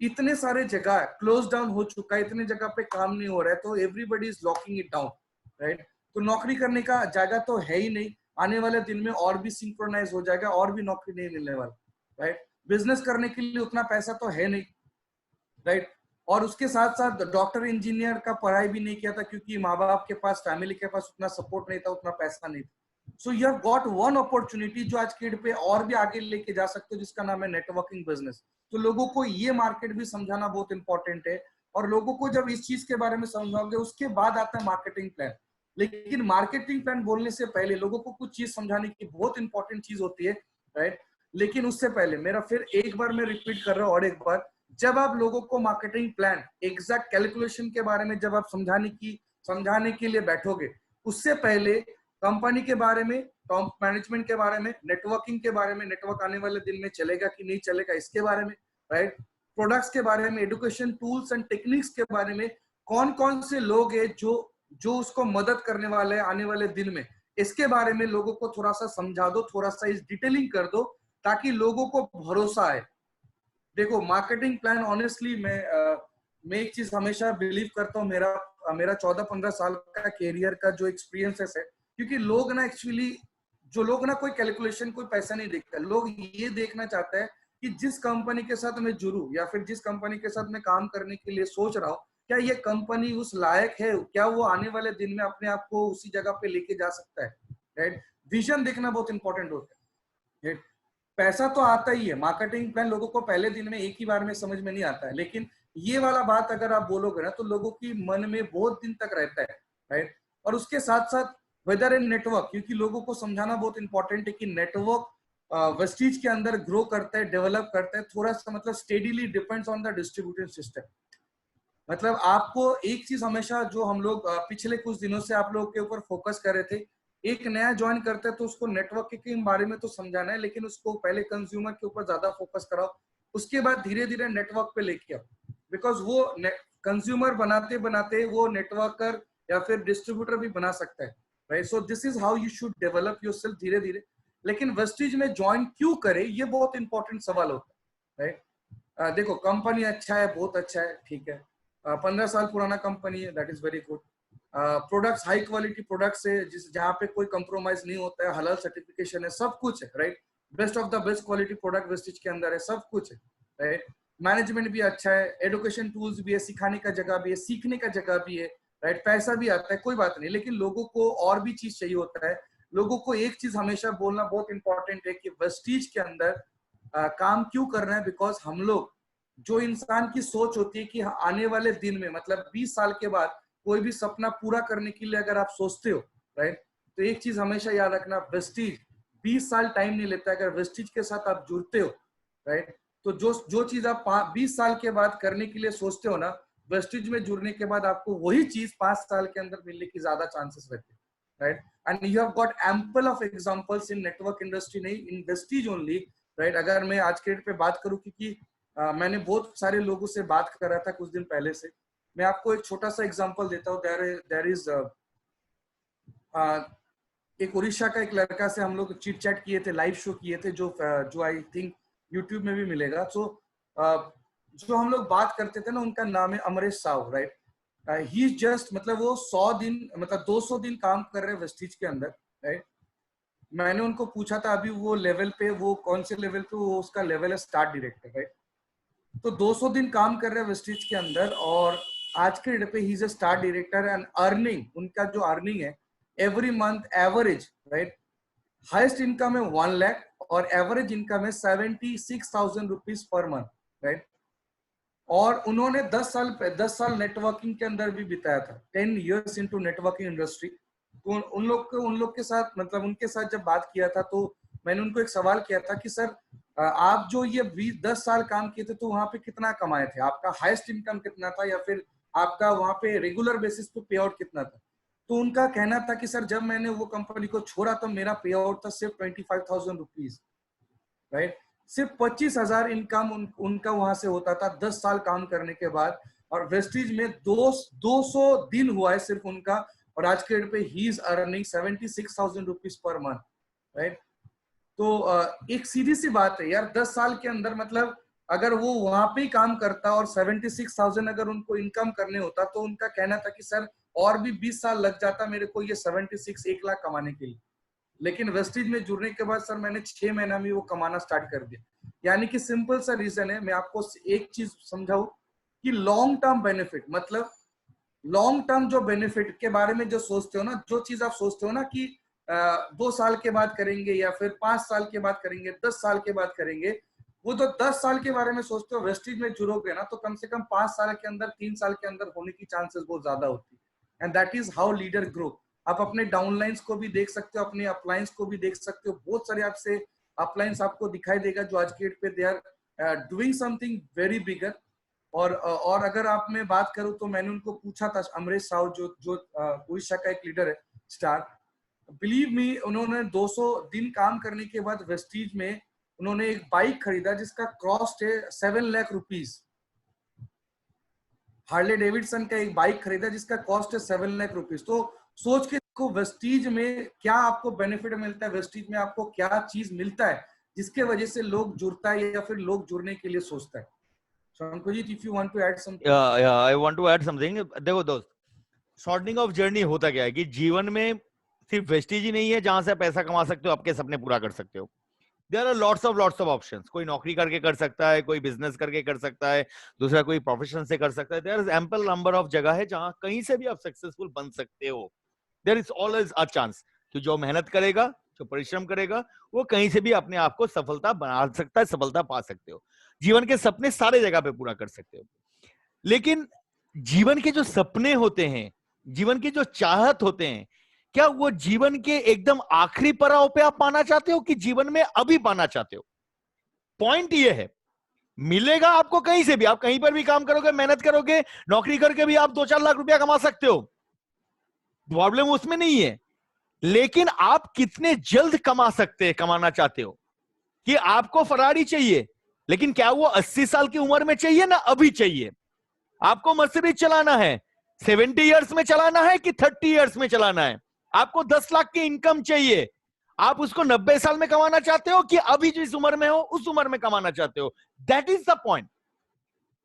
इतने सारे जगह क्लोज डाउन हो चुका है, इतने जगह पे काम नहीं हो रहा है, तो everybody is locking it down, right. तो नौकरी करने का जगह तो है ही नहीं, आने वाले दिन में और भी सिंक्रोनाइज हो जाएगा, और भी नौकरी नहीं मिलने वाला, राइट। बिजनेस करने के लिए उतना पैसा तो है नहीं, राइट। और उसके साथ साथ डॉक्टर इंजीनियर का पढ़ाई भी नहीं किया था क्योंकि माँ बाप के पास, फैमिली के पास उतना सपोर्ट नहीं था, उतना पैसा नहीं था। सो you have got one opportunity जो आज के डेट पे और भी आगे लेके जा सकते हो, जिसका नाम है नेटवर्किंग बिजनेस। तो लोगों को ये मार्केट भी समझाना बहुत इंपॉर्टेंट है, और लोगों को जब इस चीज के बारे में समझाओगे उसके बाद आता है मार्केटिंग प्लान। लेकिन मार्केटिंग प्लान बोलने से पहले लोगों को कुछ चीज समझाने की बहुत इंपॉर्टेंट चीज होती है, राइट। लेकिन उससे पहले मेरा फिर एक बार मैं रिपीट कर रहा हूँ, और एक बार, जब आप लोगों को मार्केटिंग प्लान एग्जैक्ट कैलकुलेशन के बारे में जब आप समझाने के लिए बैठोगे, उससे पहले कंपनी के बारे में, टॉप मैनेजमेंट के बारे में, नेटवर्किंग के बारे में, नेटवर्क आने वाले दिन में चलेगा कि नहीं चलेगा इसके बारे में, राइट। प्रोडक्ट्स के बारे में, एजुकेशन टूल्स एंड टेक्निक्स के बारे में, कौन कौन से लोग हैं जो उसको मदद करने वाले हैं आने वाले दिन में, इसके बारे में लोगों को थोड़ा सा समझा दो, थोड़ा सा इस डिटेलिंग कर दो, ताकि लोगों को भरोसा आए। देखो, मार्केटिंग प्लान ऑनेस्टली मैं एक चीज हमेशा बिलीव करता हूँ, मेरा 14-15 साल का कैरियर का जो एक्सपीरियंसेस है, क्योंकि लोग ना एक्चुअली, जो लोग ना कोई कैलकुलेशन, कोई पैसा नहीं देखता, लोग ये देखना चाहते हैं कि जिस कंपनी के साथ मैं जुड़ूं या फिर जिस कंपनी के साथ मैं काम करने के लिए सोच रहा हूँ, क्या ये कंपनी उस लायक है, क्या वो आने वाले दिन में अपने आप को उसी जगह पे लेके जा सकता है, राइट। विजन देखना बहुत इंपॉर्टेंट होता है, राइट। पैसा तो आता ही है, मार्केटिंग प्लान लोगों को पहले दिन में एक ही बार में समझ में नहीं आता है, लेकिन ये वाला बात अगर आप बोलोगे ना तो लोगों की मन में बहुत दिन तक रहता है, राइट। और उसके साथ साथ वेदर इन नेटवर्क, क्योंकि लोगों को समझाना बहुत इंपॉर्टेंट है कि नेटवर्क वेस्टीज के अंदर ग्रो करता है, डेवलप करता है, थोड़ा सा मतलब steadily depends on the distributed system. मतलब आपको एक चीज हमेशा, जो हम लोग पिछले कुछ दिनों से आप लोगों के ऊपर फोकस कर रहे थे, एक नया ज्वाइन करते हैं तो उसको नेटवर्क के बारे में तो समझाना है, लेकिन उसको पहले कंज्यूमर के ऊपर ज्यादा फोकस कराओ, उसके बाद धीरे धीरे नेटवर्क पे लेके आओ, बिकॉज वो कंज्यूमर बनाते बनाते वो नेटवर्कर या फिर डिस्ट्रीब्यूटर भी बना सकता है, right? So this is how you should develop yourself धीरे धीरे। लेकिन वेस्टीज में ज्वाइन क्यों करे, ये बहुत इंपॉर्टेंट सवाल होता है, राइट? देखो, कंपनी अच्छा है, बहुत अच्छा है, ठीक है, 15 साल पुराना कंपनी है, that is very good. Products high quality products है, जिस जहाँ पे कोई कंप्रोमाइज नहीं होता है, हलाल सर्टिफिकेशन है, सब कुछ है, right? Best of the best quality product Vestige के अंदर है, सब कुछ है, राइट? मैनेजमेंट भी अच्छा है, एजुकेशन टूल्स भी है, सिखाने का जगह भी है, सीखने का जगह भी है, राइट? पैसा भी आता है, कोई बात नहीं, लेकिन लोगों को और भी चीज चाहिए होता है। लोगों को एक चीज हमेशा बोलना बहुत इंपॉर्टेंट है कि वेस्टीज के अंदर काम क्यों करना है, बिकॉज हम लोग, जो इंसान की सोच होती है कि आने वाले दिन में, मतलब 20 साल के बाद कोई भी सपना पूरा करने के लिए अगर आप सोचते हो, राइट, तो एक चीज हमेशा याद रखना, वेस्टीज 20 साल टाइम नहीं लेता। अगर वेस्टीज के साथ आप जुड़ते हो, राइट, तो जो चीज आप 20 साल के बाद करने के लिए सोचते हो ना, वेस्टीज में जुड़ने के बाद आपको वही चीज 5 साल के अंदर मिलने की ज्यादा चांसेस रहते हैं, right? And you have got ample of examples in network industry, नहीं इन वेस्टीज ओनली, राइट? अगर मैं आज के डेट पे बात करूं, क्योंकि मैंने बहुत सारे लोगों से बात कर रहा था कुछ दिन पहले से, मैं आपको एक छोटा सा एग्जांपल देता हूँ। देयर इज एक उड़ीसा का एक लड़का से हम लोग चिट चैट किए थे, लाइव शो किए थे, जो आई थिंक यूट्यूब में भी मिलेगा। सो जो हम लोग बात करते थे ना, उनका नाम है अमरेश साहू, राइट? ही जस्ट, मतलब वो 100 दिन, मतलब 200 दिन काम कर रहे हैं वेस्टीज के अंदर, राइट? मैंने उनको पूछा था अभी वो लेवल पे, वो कौन से लेवल पे, वो उसका लेवल है स्टार डायरेक्टर, राइट? तो 200 दिन काम कर रहे हैं वेस्टीज के अंदर, और आज के डेट पे he is a star director and earning, उनका जो अर्निंग है every month average, right, highest income है 1 लाख और एवरेज इनकम है 76,000 रुपीज पर मंथ, राइट? और उन्होंने 10 साल नेटवर्किंग के अंदर भी बिताया था, 10 years इनटू नेटवर्किंग इंडस्ट्री। तो उन लोग के साथ, मतलब उनके साथ जब बात किया था, तो मैंने उनको एक सवाल किया था कि सर, आप जो ये 10 साल काम किए थे, तो वहां पे कितना कमाए थे, आपका हाईएस्ट इनकम कितना था, या फिर आपका वहां पे रेगुलर बेसिस पे पे आउट कितना था? तो उनका कहना था कि सर, जब मैंने वो कंपनी को छोड़ा तो मेरा पे आउट था सिर्फ 25,000 रुपीज, राइट? सिर्फ 25,000 इनकम उनका वहां से होता था 10 साल काम करने के बाद। और वेस्टीज में 200 दिन हुआ है सिर्फ उनका, और आज के डेट पे he is earning 76,000 rupees per month, right? तो एक सीधी सी बात है यार, 10 साल के अंदर, मतलब अगर वो वहां पे ही काम करता और 76,000 अगर उनको इनकम करने होता, तो उनका कहना था कि सर, और भी 20 साल लग जाता मेरे को ये 76 1 लाख कमाने के लिए। लेकिन वेस्टीज में जुड़ने के बाद सर, मैंने 6 महीना में वो कमाना स्टार्ट कर दिया। यानी कि सिंपल सा रीजन है, मैं आपको एक चीज समझाऊं कि लॉन्ग टर्म बेनिफिट, मतलब लॉन्ग टर्म जो बेनिफिट के बारे में जो सोचते हो ना, जो चीज आप सोचते हो ना कि 2 साल के बाद करेंगे, या फिर 5 साल के बाद करेंगे, 10 साल के बाद करेंगे, वो तो 10 साल के बारे में सोचते हो, वेस्टीज में जुड़ोगे ना, तो कम से कम 5 साल के अंदर, 3 साल के अंदर होने की चांसेस बहुत ज्यादा होती है। And that is how leader grow. आप अपने डाउनलाइंस को भी देख सकते हो, अपने अपलाइंस को भी देख सकते हो, बहुत सारे आपसे अपलाइंस आपको दिखाई देगा जो आज के डेट पे they are doing something very bigger. और अगर आप मैं बात करूं, तो मैंने उनको पूछा था, अमरेश साहू जो उड़ीसा का एक लीडर है, स्टार, बिलीव मी, उन्होंने 200 दिन काम करने के बाद वेस्टीज में उन्होंने एक बाइक खरीदा जिसका कॉस्ट है 7 लाख रुपीज। हार्ले डेविडसन का एक बाइक खरीदा जिसका कॉस्ट है 7 लाख रुपीज। तो सोच के देखो, वेस्टीज में क्या आपको बेनिफिट मिलता है, वेस्टीज में आपको क्या चीज मिलता है जिसके वजह से लोग जुड़ता है या फिर लोग जुड़ने के लिए सोचता है। Shankujeet, if you want to add something. I want to add something. देखो दोस्त, शॉर्टनिंग ऑफ जर्नी होता क्या है कि जीवन में सिर्फ वेस्टीज ही नहीं है जहां से पैसा कमा सकते हो, आपके सपने पूरा कर सकते हो। There are lots of options. कोई नौकरी करके कर सकता है, कोई बिजनेस करके कर सकता है, दूसरा कोई प्रोफेशन से कर सकता है। There is ample number of जगह है जहां कहीं से भी आप सक्सेसफुल बन सकते हो। There is always a chance कि जो मेहनत करेगा, जो परिश्रम करेगा, वो कहीं से भी अपने आप को सफलता बना सकता है, सफलता पा सकते हो। जीवन के सपने सारे जगह पे पूरा कर सकते हो। लेकिन जीवन के जो सपने होते हैं, जीवन के जो चाहत होते हैं, क्या वो जीवन के एकदम आखिरी पड़ाव पे आप पाना चाहते हो कि जीवन में अभी पाना चाहते हो? पॉइंट ये है, मिलेगा आपको कहीं से भी, आप कहीं पर भी काम करोगे, मेहनत करोगे, नौकरी करके भी आप 2-4 लाख रुपया कमा सकते हो, प्रॉब्लम उसमें नहीं है। लेकिन आप कितने जल्द कमा सकते हैं, कमाना चाहते हो? कि आपको फरारी चाहिए, लेकिन क्या वो 80 साल की उम्र में चाहिए ना अभी चाहिए? आपको मर्सिडीज चलाना है 70 इयर्स में चलाना है कि 30 इयर्स में चलाना है? आपको 10 लाख की इनकम चाहिए, आप उसको 90 साल में कमाना चाहते हो कि अभी जिस उम्र में हो उस उम्र में कमाना चाहते हो? दैट इज द पॉइंट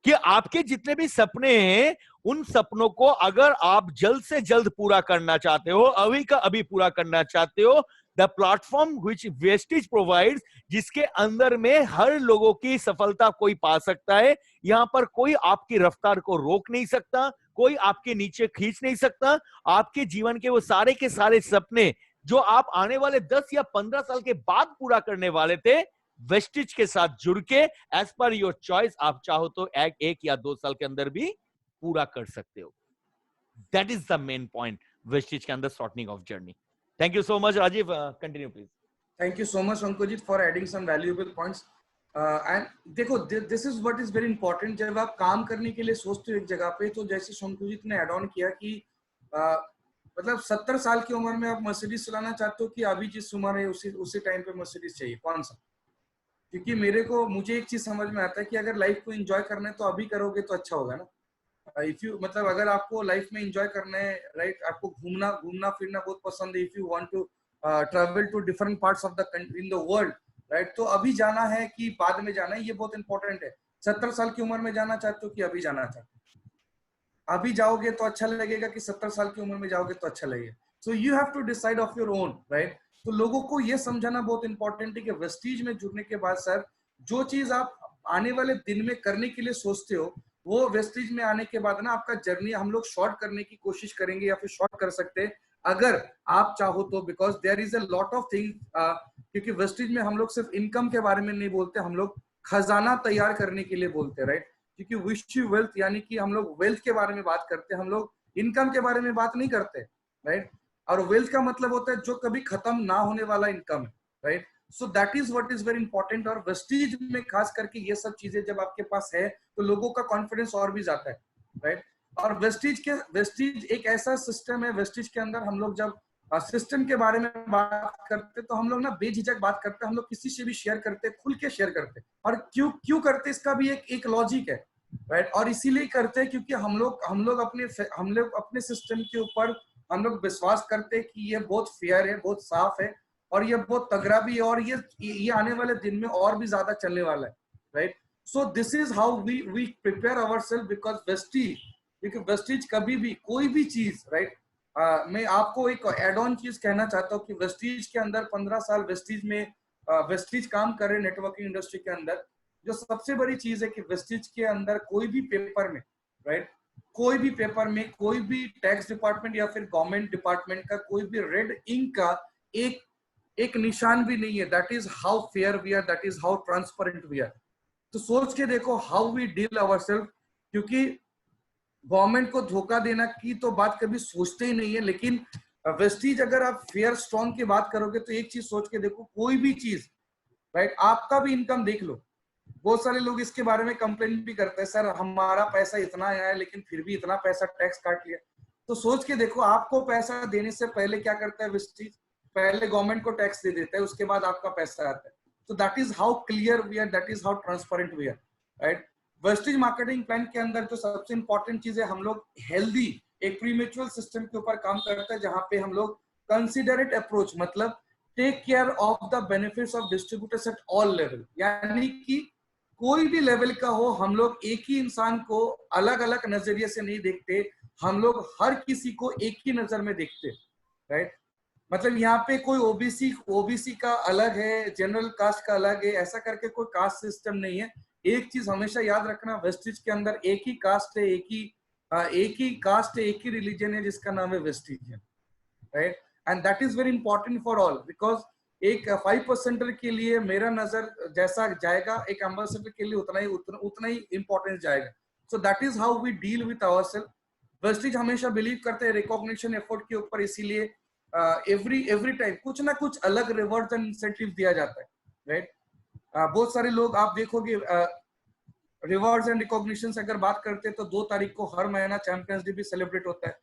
कि आपके जितने भी सपने हैं उन सपनों को अगर आप जल्द से जल्द पूरा करना चाहते हो, अभी का अभी पूरा करना चाहते हो, the platform which Vestige provides, जिसके अंदर में हर लोगों की सफलता कोई पा सकता है। यहां पर कोई आपकी रफ्तार को रोक नहीं सकता, कोई आपके नीचे खींच नहीं सकता। आपके जीवन के वो सारे के सारे सपने जो आप आने वाले 10 या 15 साल के बाद पूरा करने वाले थे, वेस्टिज के साथ जुड़ के एज पर योर चॉइस आप चाहो तो एक या 2 साल के अंदर भी पूरा कर सकते हो। That is the main point Vestige के अंदर shortening of journey. Thank you so much Rajeev, continue please. Thank you so much Ankujeet for adding some valuable points. And देखो, this is what is very important. जब आप काम करने के लिए सोचते हो एक जगह पे, तो जैसे शंकुजीत ने एड ऑन किया कि मतलब 70 साल की उम्र में आप मर्सिडीज चलाना चाहते हो कि अभी जिस उम्र है उसी टाइम पे मर्सिडीज चाहिए, कौन सा? क्योंकि मुझे एक चीज समझ में आता है कि अगर लाइफ को एंजॉय करना है तो अभी करोगे तो अच्छा होगा ना। इफ यू मतलब अगर आपको लाइफ में एंजॉय करना है, राइट, आपको घूमना फिरना बहुत पसंद है, if you want to travel to different parts of the country in the world, right, तो अभी जाना है कि बाद में जाना है, ये बहुत इंपॉर्टेंट है। 70 साल की उम्र में जाना चाहते हो कि अभी जाना चाहते हो? अभी जाओगे तो अच्छा लगेगा कि 70 साल की उम्र में जाओगे तो अच्छा लगेगा? So you have to decide of your own, right. तो लोगों को ये समझाना बहुत इंपॉर्टेंट है कि वेस्टीज में जुड़ने के बाद सर, जो चीज आप आने वाले दिन में करने के लिए सोचते हो, वो वेस्टीज में आने के बाद ना आपका जर्नी हम लोग शॉर्ट करने की कोशिश करेंगे या फिर शॉर्ट कर सकते हैं अगर आप चाहो तो, because there is a lot of thing. क्योंकि वेस्टीज में हम लोग सिर्फ इनकम के बारे में नहीं बोलते, हम लोग खजाना तैयार करने के लिए बोलते हैं, राइट। क्योंकि विश यू वेल्थ, यानी कि हम लोग वेल्थ के बारे में बात करते हैं, हम लोग इनकम के बारे में बात नहीं करते, राइट। और वेल्थ का मतलब होता है जो कभी खत्म ना होने वाला इनकम है, right. So that is what is very important. और वेस्टीज में खास करके ये सब चीजें जब आपके पास है तो लोगों का कॉन्फिडेंस और भी जाता है, राइट। और वेस्टीज एक ऐसा सिस्टम है, वेस्टीज के अंदर हम लोग जब सिस्टम के बारे में बात करते तो हम लोग ना बेझिझक बात करते हैं, हम लोग किसी से भी शेयर करते, खुल के शेयर करते। और क्यों क्यों करते, इसका भी एक लॉजिक है, राइट। और इसीलिए करते हैं क्योंकि हम लोग अपने सिस्टम के ऊपर हम लोग विश्वास करते हैं कि ये बहुत फेयर है, बहुत साफ है, और ये बहुत तगड़ा भी है, और ये आने वाले दिन में और भी ज्यादा चलने वाला है, right. So this is how we prepare ourself, because Vestige, क्योंकि वेस्टीज कभी भी कोई भी चीज, राइट। मैं आपको एक एड ऑन चीज कहना चाहता हूँ कि वेस्टीज के अंदर 15 साल वेस्टीज काम कर रहे नेटवर्किंग इंडस्ट्री के अंदर। जो सबसे बड़ी चीज है कि वेस्टीज के अंदर कोई भी पेपर में, राइट, कोई भी पेपर में कोई भी टैक्स डिपार्टमेंट या फिर गवर्नमेंट डिपार्टमेंट का कोई भी रेड इंक का एक निशान भी नहीं है। That is how fair we are, that is how transparent we are. तो सोच के देखो हाउ वी डील अवरसेल्फ, क्योंकि गवर्नमेंट को धोखा देना की तो बात कभी सोचते ही नहीं है। लेकिन वेस्टीज अगर आप फेयर स्ट्रॉन्ग की बात करोगे तो एक चीज सोच के देखो, कोई भी चीज, राइट, आपका भी इनकम देख लो। बहुत सारे लोग इसके बारे में कंप्लेन भी करते हैं, सर हमारा पैसा इतना आया है लेकिन फिर भी इतना पैसा टैक्स काट लिया। तो सोच के देखो, आपको पैसा देने से पहले क्या करता है वेस्टीज? पहले गवर्नमेंट को टैक्स दे देता है, उसके बाद आपका पैसा आता है। तो that is how clear we are, that is how transparent we are, right. Vestige marketing plan के अंदर जो सबसे इंपॉर्टेंट चीज है, हम लोग हेल्दी एक प्रीमेचुरल सिस्टम के ऊपर काम करते हैं, जहां पे हम लोग कंसिडरेट अप्रोच, मतलब take care of the benefits of distributors at all level, यानी कि कोई भी लेवल का हो, हम लोग एक ही इंसान को अलग अलग नजरिए से नहीं देखते, हम लोग हर किसी को एक ही नजर में देखते, राइट। मतलब यहाँ पे कोई ओबीसी का अलग है, जनरल कास्ट का अलग है, ऐसा करके कोई कास्ट सिस्टम नहीं है। एक चीज हमेशा याद रखना, वेस्टीज के अंदर एक ही कास्ट है, एक ही रिलीजन है, जिसका नाम है Vestigian, right. And that is very important for all, because एक 5% के लिए मेरा नजर जैसा जाएगा, एक एम्बेसडर के लिए उतना ही इंपॉर्टेंस जाएगा। So that is how we deal with ourself. Vestige हमेशा बिलीव करते हैं रिकॉग्निशन एफर्ट के ऊपर, इसीलिए एवरी टाइम कुछ ना कुछ अलग रिवॉर्ड एंड इंसेंटिव दिया जाता है, राइट। बहुत सारे लोग आप देखोगे, रिवॉर्ड्स एंड रिकॉग्निशन अगर बात करते हैं तो 2 तारीख को हर महीना चैंपियंस डे भी सेलिब्रेट होता है।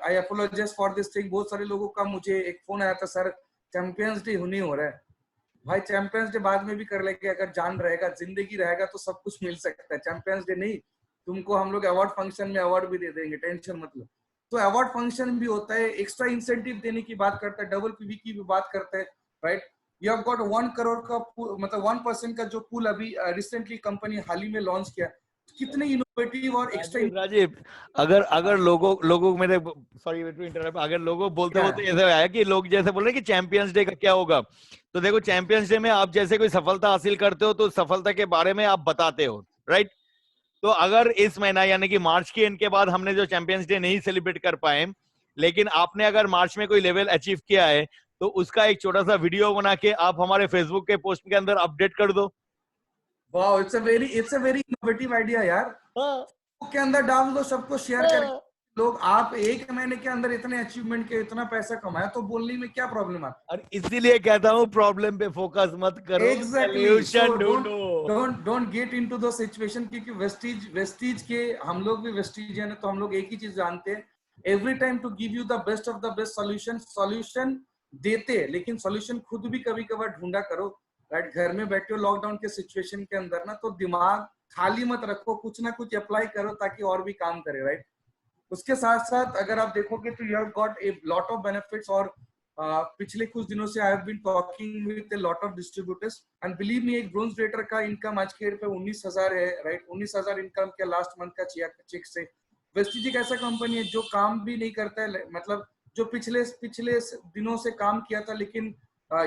आई अपोलोजाइज फॉर दिस थिंग। बहुत सारे लोगों का मुझे एक फोन आया था, सर चैंपियंस डे नहीं हो रहा है। भाई चैंपियंस डे बाद में भी कर लेंगे, अगर जान रहेगा, जिंदगी रहेगा तो सब कुछ मिल सकता है। चैंपियंस डे नहीं, तुमको हम लोग अवार्ड फंक्शन में अवार्ड भी दे देंगे, टेंशन मत लो। तो अवार्ड फंक्शन भी होता है, एक्स्ट्रा इंसेंटिव देने की बात करता है, डबल पीवी की भी बात करते हैं, right. You have got 1 crore का मतलब 1% का जो पूल अभी रिसेंटली कंपनी हाल ही में लॉन्च किया, कितने इनोवेटिव और एक्स्ट्रा। राजीव राजीव, अगर अगर लोगों लोगों मेरे सॉरी टू इंटरप्ट, अगर लोगों बोलते क्या बोलते ऐसा आया कि लोग जैसे बोल रहे हैं कि चैंपियंस डे का क्या होगा, तो देखो चैंपियंस डे में आप जैसे कोई सफलता हासिल करते हो तो सफलता के बारे में आप बताते हो, राइट। तो अगर इस महीना यानी कि मार्च के एंड के बाद हमने जो चैंपियंस डे नहीं सेलिब्रेट कर पाए, लेकिन आपने अगर मार्च में कोई लेवल अचीव किया है, तो उसका एक छोटा सा वीडियो बना के आप हमारे फेसबुक के पोस्ट के अंदर अपडेट कर दो। Wow, it's a very innovative idea यार। हाँ, के अंदर डाल दो, सबको शेयर करके हाँ। लोग, आप एक महीने के अंदर इतने अचीवमेंट के इतना पैसा कमाया, तो बोलने में क्या प्रॉब्लम है? और इसीलिए कहता हूँ प्रॉब्लम पे फोकस मत करो, एग्जैक्टली, सो सॉल्यूशन डोंट ढूंढो। Don't get into the situation, क्योंकि वेस्टीज के हम लोग भी वेस्टीजियन है, तो हम लोग एक ही चीज जानते हैं, every time to give you the best of the best solution देते हैं, लेकिन सॉल्यूशन खुद भी कभी कभार ढूंढा करो, राइट। घर में बैठे हो लॉकडाउन के सिचुएशन के अंदर ना, तो दिमाग खाली मत रखो, कुछ ना कुछ अप्लाई करो ताकि और भी काम करे, राइट। उसके साथ साथ अगर आप देखोगे तो you have got a lot of benefits, और पिछले कुछ दिनों से I have been talking with a lot of distributors, and believe me, एक ब्रोंज रेटर का इनकम आज के डेट पे 19,000 है, राइट। 19,000 इनकम के लास्ट मंथ का चेक से। वेस्टीज एक ऐसा कंपनी है जो काम भी नहीं करता है, मतलब जो पिछले पिछले दिनों से काम किया था, लेकिन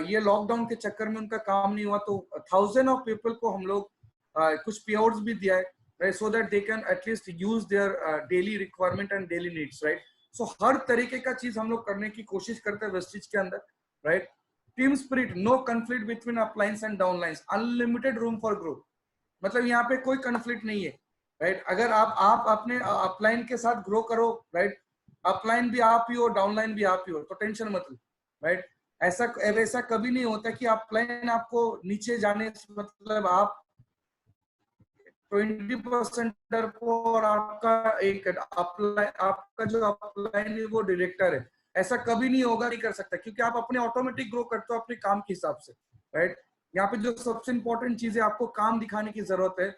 ये लॉकडाउन के चक्कर में उनका काम नहीं हुआ, तो 1000 ऑफ पीपल को हम लोग कुछ पे आउट्स भी दिया है, right, so that they can at least use their daily requirement and daily needs, right. So हर तरीके का चीज हम लोग करने की कोशिश करते हैं वेस्टिज के अंदर, right. Team spirit, no conflict between uplines and downlines, unlimited room for growth, मतलब यहाँ पे कोई कंफ्लिक्ट नहीं है, राइट। अगर आप अपने अपलाइन के साथ ग्रो करो, राइट, अपलाइन भी आप ही हो, डाउनलाइन भी आप ही हो, तो टेंशन मत लो, राइट। ऐसा कभी नहीं होता कि अपलाइन आपको नीचे जाने, मतलब आप 20% को, और आपका एक अपलाइन, आपका जो अपलाइन है वो डायरेक्टर है, ऐसा कभी नहीं होगा, नहीं कर सकता, क्योंकि आप अपने ऑटोमेटिक ग्रो करते हो अपने काम के हिसाब से, राइट। यहाँ पे जो सबसे इंपॉर्टेंट चीज है, आपको काम दिखाने की जरूरत है,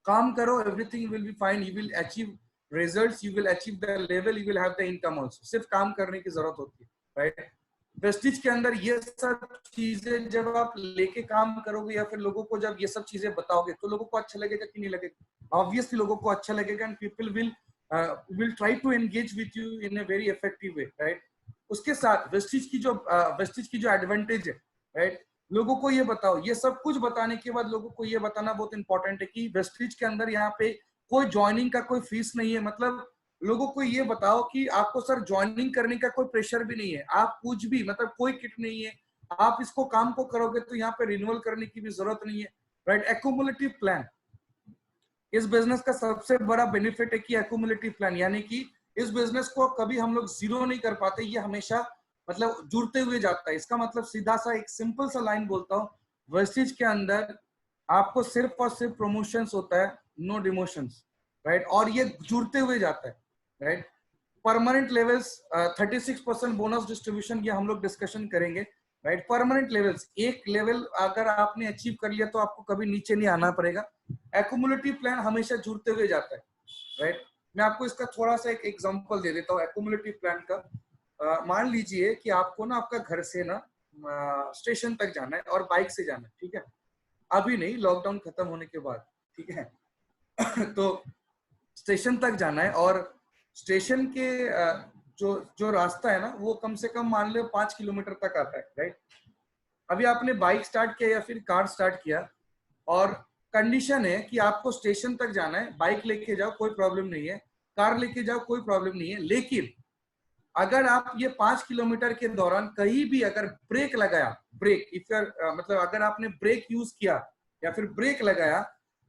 काम करो, everything will be fine, you will achieve results, you will achieve the level, you will have the income also, सिर्फ काम करने की जरूरत होती है, राइट। वेस्टिज के अंदर ये सब चीजें जब आप लेके काम करोगे, या फिर लोगों को जब ये सब चीजें बताओगे, तो लोगों को अच्छा लगेगा कि नहीं लगेगा? ऑब्वियसली लोगों को अच्छा लगेगा, and people will try to engage with you in a very effective way, right. उसके साथ वेस्टिज की जो एडवांटेज है, राइट, लोगों को ये बताओ, ये सब कुछ बताने के बाद लोगों को ये बताना बहुत इंपॉर्टेंट है कि वेस्टिज के अंदर यहाँ पे कोई ज्वाइनिंग का कोई फीस नहीं है, मतलब लोगों को ये बताओ कि आपको सर ज्वाइनिंग करने का कोई प्रेशर भी नहीं है, आप कुछ भी, मतलब कोई किट नहीं है, आप इसको काम को करोगे तो यहाँ पे रिन्यूअल करने की भी जरूरत नहीं है, राइट। एक्यूमुलेटिव प्लान, इस बिजनेस का सबसे बड़ा बेनिफिट है कि एक्यूमुलेटिव प्लान, यानी कि इस बिजनेस को कभी हम लोग जीरो नहीं कर पाते, ये हमेशा मतलब जुड़ते हुए जाता है। इसका मतलब सीधा सा एक सिंपल सा लाइन बोलता हूँ, वेस्टिज के अंदर आपको सिर्फ और सिर्फ प्रमोशंस होता है, नो डिमोशंस, राइट, और ये जुड़ते हुए जाता है, right. Permanent levels, 36% bonus distribution, ये हम लोग डिस्कशन करेंगे, राइट। परमानेंट लेवल्स, एक लेवल अगर आपने अचीव कर लिया तो आपको कभी नीचे नहीं आना पड़ेगा। एक्यूमुलेटिव प्लान हमेशा जुड़ते हुए जाता है, राइट। मैं आपको इसका थोड़ा सा एक एग्जांपल दे देता हूँ एक्यूमुलेटिव प्लान का। मान लीजिए कि आपको ना आपका घर से ना स्टेशन तक जाना है, और बाइक से जाना है, ठीक है, अभी नहीं, लॉकडाउन खत्म होने के बाद, ठीक है। तो स्टेशन तक जाना है, और स्टेशन के जो जो रास्ता है ना, वो कम से कम मान लो 5 किलोमीटर तक आता है, राइट। अभी आपने बाइक स्टार्ट किया या फिर कार स्टार्ट किया, और कंडीशन है कि आपको स्टेशन तक जाना है, बाइक लेके जाओ कोई प्रॉब्लम नहीं है, कार लेके जाओ कोई प्रॉब्लम नहीं है, लेकिन अगर आप ये 5 किलोमीटर के दौरान कहीं भी अगर ब्रेक लगाया, ब्रेक इफ मतलब अगर आपने ब्रेक यूज किया या फिर ब्रेक लगाया,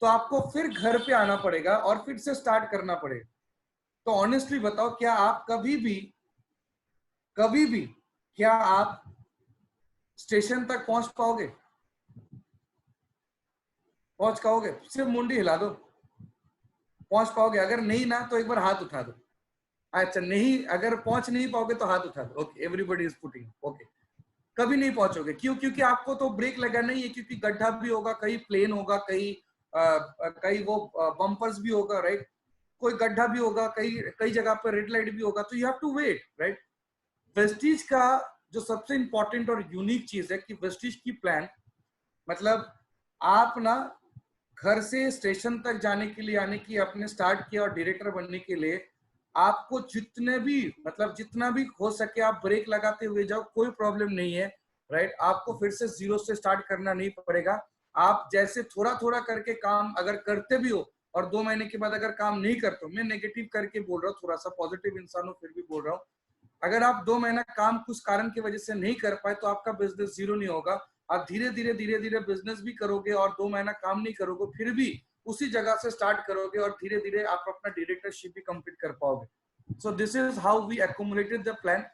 तो आपको फिर घर पे आना पड़ेगा और फिर से स्टार्ट करना पड़ेगा। तो ऑनेस्टली बताओ, क्या आप कभी भी क्या आप स्टेशन तक पहुंच पाओगे? पहुंच पाओगे? सिर्फ मुंडी हिला दो, पहुंच पाओगे? अगर नहीं ना, तो एक बार हाथ उठा दो। अच्छा नहीं, अगर पहुंच नहीं पाओगे तो हाथ उठा दो। Okay, everybody is putting, okay. कभी नहीं पहुंचोगे। क्यों? क्योंकि आपको तो ब्रेक लगाना ही है, क्योंकि गड्ढा भी होगा, कहीं प्लेन होगा, कहीं वो बम्पर्स भी होगा, राइट? कोई गड्ढा भी होगा, कई जगह पर रेड लाइट भी होगा, तो you have to wait, right? Vestige का जो सबसे इंपॉर्टेंट और यूनिक चीज है कि वेस्टीज की प्लान, मतलब आप ना घर से स्टेशन तक जाने के लिए, यानी कि आपने स्टार्ट किया और डायरेक्टर बनने के लिए आपको जितने भी, मतलब जितना भी हो सके आप ब्रेक लगाते हुए जाओ, कोई प्रॉब्लम नहीं है, राइट? आपको फिर से जीरो से स्टार्ट करना नहीं पड़ेगा। आप जैसे थोड़ा थोड़ा करके काम अगर करते भी हो और 2 महीने के बाद अगर काम नहीं करते हो, मैं नेगेटिव करके बोल रहा हूँ, थोड़ा सा पॉजिटिव इंसान हूँ फिर भी बोल रहा हूँ, अगर आप 2 महीना काम कुछ कारण की वजह से नहीं कर पाए तो आपका बिजनेस जीरो नहीं होगा। आप धीरे धीरे बिजनेस भी करोगे और 2 महीना काम नहीं करोगे, फिर भी उसी जगह से स्टार्ट करोगे और धीरे धीरे आप अपना डायरेक्टरशिप भी कंप्लीट कर पाओगे। So this is how we accumulated the plan.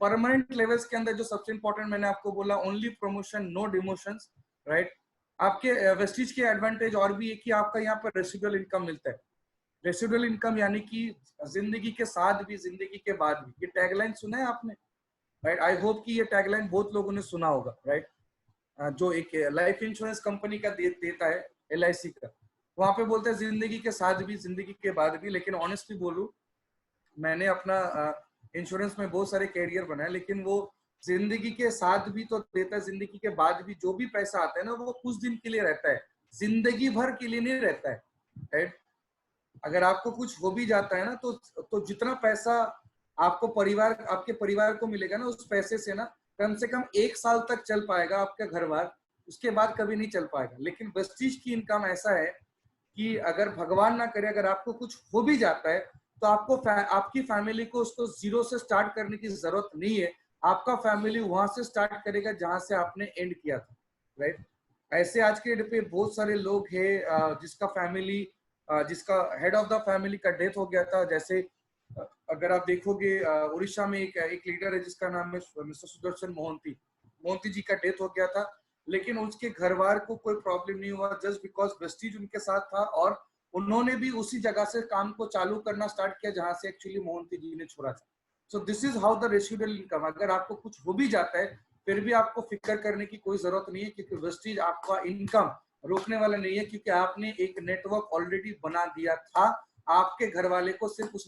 Permanent levels के अंदर जो सबसे इंपॉर्टेंट मैंने आपको बोला, only promotion, no demotions, right? आपके वेस्टीज के एडवांटेज और भी है कि आपका यहाँ पर रेसिडुअल इनकम मिलता है। रेसिडुअल इनकम यानी कि जिंदगी के साथ भी जिंदगी के बाद भी। ये टैगलाइन सुना है आपने, राइट? आई होप कि ये टैगलाइन बहुत लोगों ने सुना होगा, राइट? जो एक लाइफ इंश्योरेंस कंपनी का देता है, LIC का, वहां पे बोलते हैं जिंदगी के साथ भी जिंदगी के बाद भी। लेकिन ऑनेस्टली बोलूं, मैंने अपना इंश्योरेंस में बहुत सारे कैरियर बनाए, लेकिन वो जिंदगी के साथ भी तो देता है, जिंदगी के बाद भी जो भी पैसा आता है ना, वो कुछ दिन के लिए रहता है, जिंदगी भर के लिए नहीं रहता है, राइट? अगर आपको कुछ हो भी जाता है ना, तो जितना पैसा आपके परिवार को मिलेगा ना, उस पैसे से ना कम से कम 1 साल तक चल पाएगा आपका घर बार, उसके बाद कभी नहीं चल पाएगा। लेकिन वेस्टीज की इनकम ऐसा है कि अगर भगवान ना करे अगर आपको कुछ हो भी जाता है तो आपकी फैमिली को उसको जीरो से स्टार्ट करने की जरूरत नहीं है। आपका फैमिली वहां से स्टार्ट करेगा जहां से आपने एंड किया था, राइट? ऐसे आज के डेट पे बहुत सारे लोग हैं जिसका हेड ऑफ द फैमिली का डेथ हो गया था। जैसे अगर आप देखोगे उड़ीसा में एक लीडर है जिसका नाम है मिस्टर सुदर्शन मोहंती जी का डेथ हो गया था, लेकिन उसके घरवार को कोई प्रॉब्लम नहीं हुआ, जस्ट बिकॉज वेस्टीज उनके साथ था और उन्होंने भी उसी जगह से काम को चालू करना स्टार्ट किया जहां से एक्चुअली मोहंती जी ने छोड़ा था। सो this is how the residual income. अगर आपको कुछ हो भी जाता है फिर भी आपको फिक्र करने की कोई जरूरत नहीं है, क्योंकि वेस्टीज आपका इनकम रोकने वाला नहीं है, क्योंकि आपने एक नेटवर्क ऑलरेडी बना दिया था। आपके घर वाले को सिर्फ उस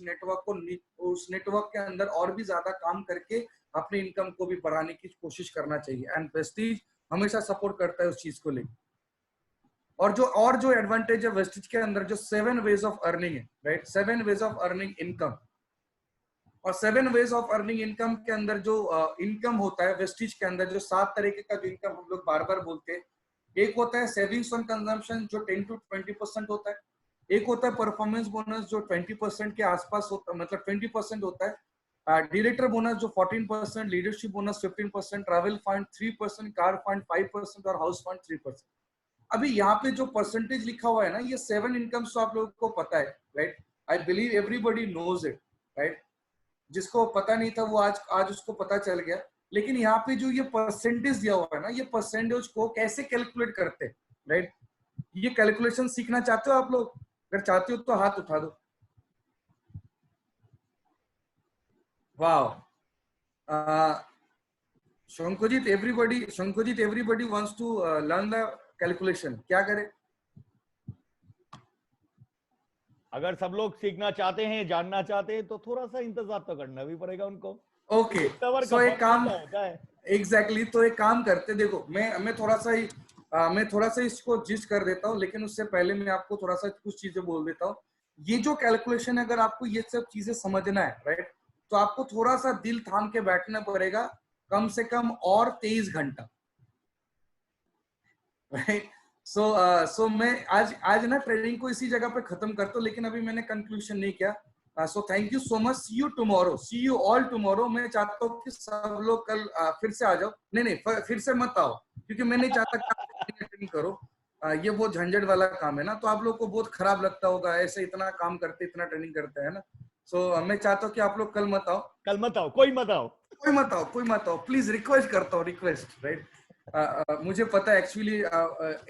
नेटवर्क के अंदर और भी ज्यादा काम करके अपनी इनकम को भी बढ़ाने की कोशिश करना चाहिए, एंड वेस्टीज हमेशा सपोर्ट करता है उस चीज को लेकर। और जो एडवांटेज है वेस्टीज के अंदर, जो 7 वेज ऑफ अर्निंग है, right? 7 ways of earning income, और 7 वेज ऑफ अर्निंग इनकम के अंदर जो इनकम होता है वेस्टीज के अंदर, जो 7 तरीके का जो इनकम हम लोग बार बार बोलते हैं, एक होता है सेविंग्स ऑन कंजम्पशन जो 10 to 20% होता है, एक होता है परफॉर्मेंस बोनस जो 20% के आसपास होता है, मतलब 20% होता है, डायरेक्टर बोनस जो 14%, leadership bonus 15%, travel fund 3%, car fund 5% और हाउस फंड 3%। अभी यहाँ पे जो परसेंटेज लिखा हुआ है ना, ये 7 इनकम्स तो आप लोगों को पता है, right? I believe everybody knows it, right? जिसको पता नहीं था वो आज उसको पता चल गया। लेकिन यहाँ पे जो ये परसेंटेज दिया हुआ है ना, ये परसेंटेज को कैसे कैलकुलेट करते हैं, राइट? ये कैलकुलेशन सीखना चाहते हो आप लोग? अगर चाहते हो तो हाथ उठा दो। वाह, Shankujeet everybody wants to learn the calculation. क्या करे? अगर सब लोग सीखना चाहते हैं, जानना चाहते हैं, तो थोड़ा सा इंतजार तो करना भी पड़ेगा उनको। ओके, सो एक काम होता है एग्जैक्टली तो एक काम करते, देखो मैं थोड़ा सा इसको जिस्ट कर देता हूँ, लेकिन उससे पहले मैं आपको थोड़ा सा कुछ चीजें बोल देता हूँ। ये जो कैलकुलेशन, अगर आपको ये सब चीजें समझना है, राइट, तो आपको थोड़ा सा दिल थाम के बैठना पड़ेगा, कम से कम और 23 घंटा, राइट? सो मैं आज ना ट्रेनिंग को इसी जगह पे खत्म करता हूँ, लेकिन अभी मैंने कंक्लूजन नहीं किया। So thank you so much, see you all tomorrow. मैं चाहता हूँ कि सब लोग कल फिर से आ जाओ। नहीं, फिर से मत आओ, क्योंकि मैं नहीं चाहता कि आप ट्रेनिंग करो। ये बहुत झंझट वाला काम है ना, तो आप लोग को बहुत खराब लगता होगा, ऐसे इतना काम करते, इतना ट्रेनिंग करते हैं ना। सो मैं चाहता हूँ कि आप लोग कल मत आओ, कोई मत आओ, प्लीज रिक्वेस्ट करता हूँ, रिक्वेस्ट, राइट? मुझे पता है एक्चुअली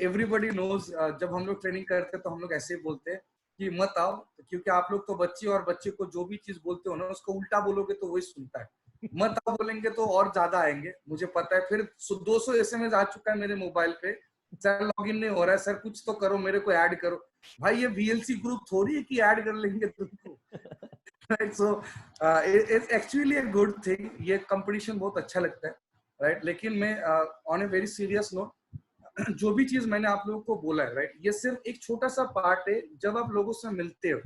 एवरीबडी नोज, जब हम लोग ट्रेनिंग करते हैं तो हम लोग ऐसे ही बोलते हैं कि मत आओ, क्योंकि आप लोग तो बच्चे, और बच्चे को जो भी चीज बोलते हो ना उसको उल्टा बोलोगे तो वही सुनता है। मत आओ बोलेंगे तो और ज्यादा आएंगे, मुझे पता है। फिर 200 एसएमएस आ चुका है मेरे मोबाइल पे, सर लॉगिन नहीं हो रहा है, सर कुछ तो करो, मेरे को ऐड करो। भाई ये वीएलसी ग्रुप थोड़ी है कि ऐड कर लेंगे तुमको। Right, so it's actually a good thing, ये कंपटीशन बहुत अच्छा लगता है, राइट। लेकिन मैं on a very serious note, जो भी चीज मैंने आप लोगों को बोला है, राइट, ये सिर्फ एक छोटा सा पार्ट है। जब आप लोगों से मिलते हो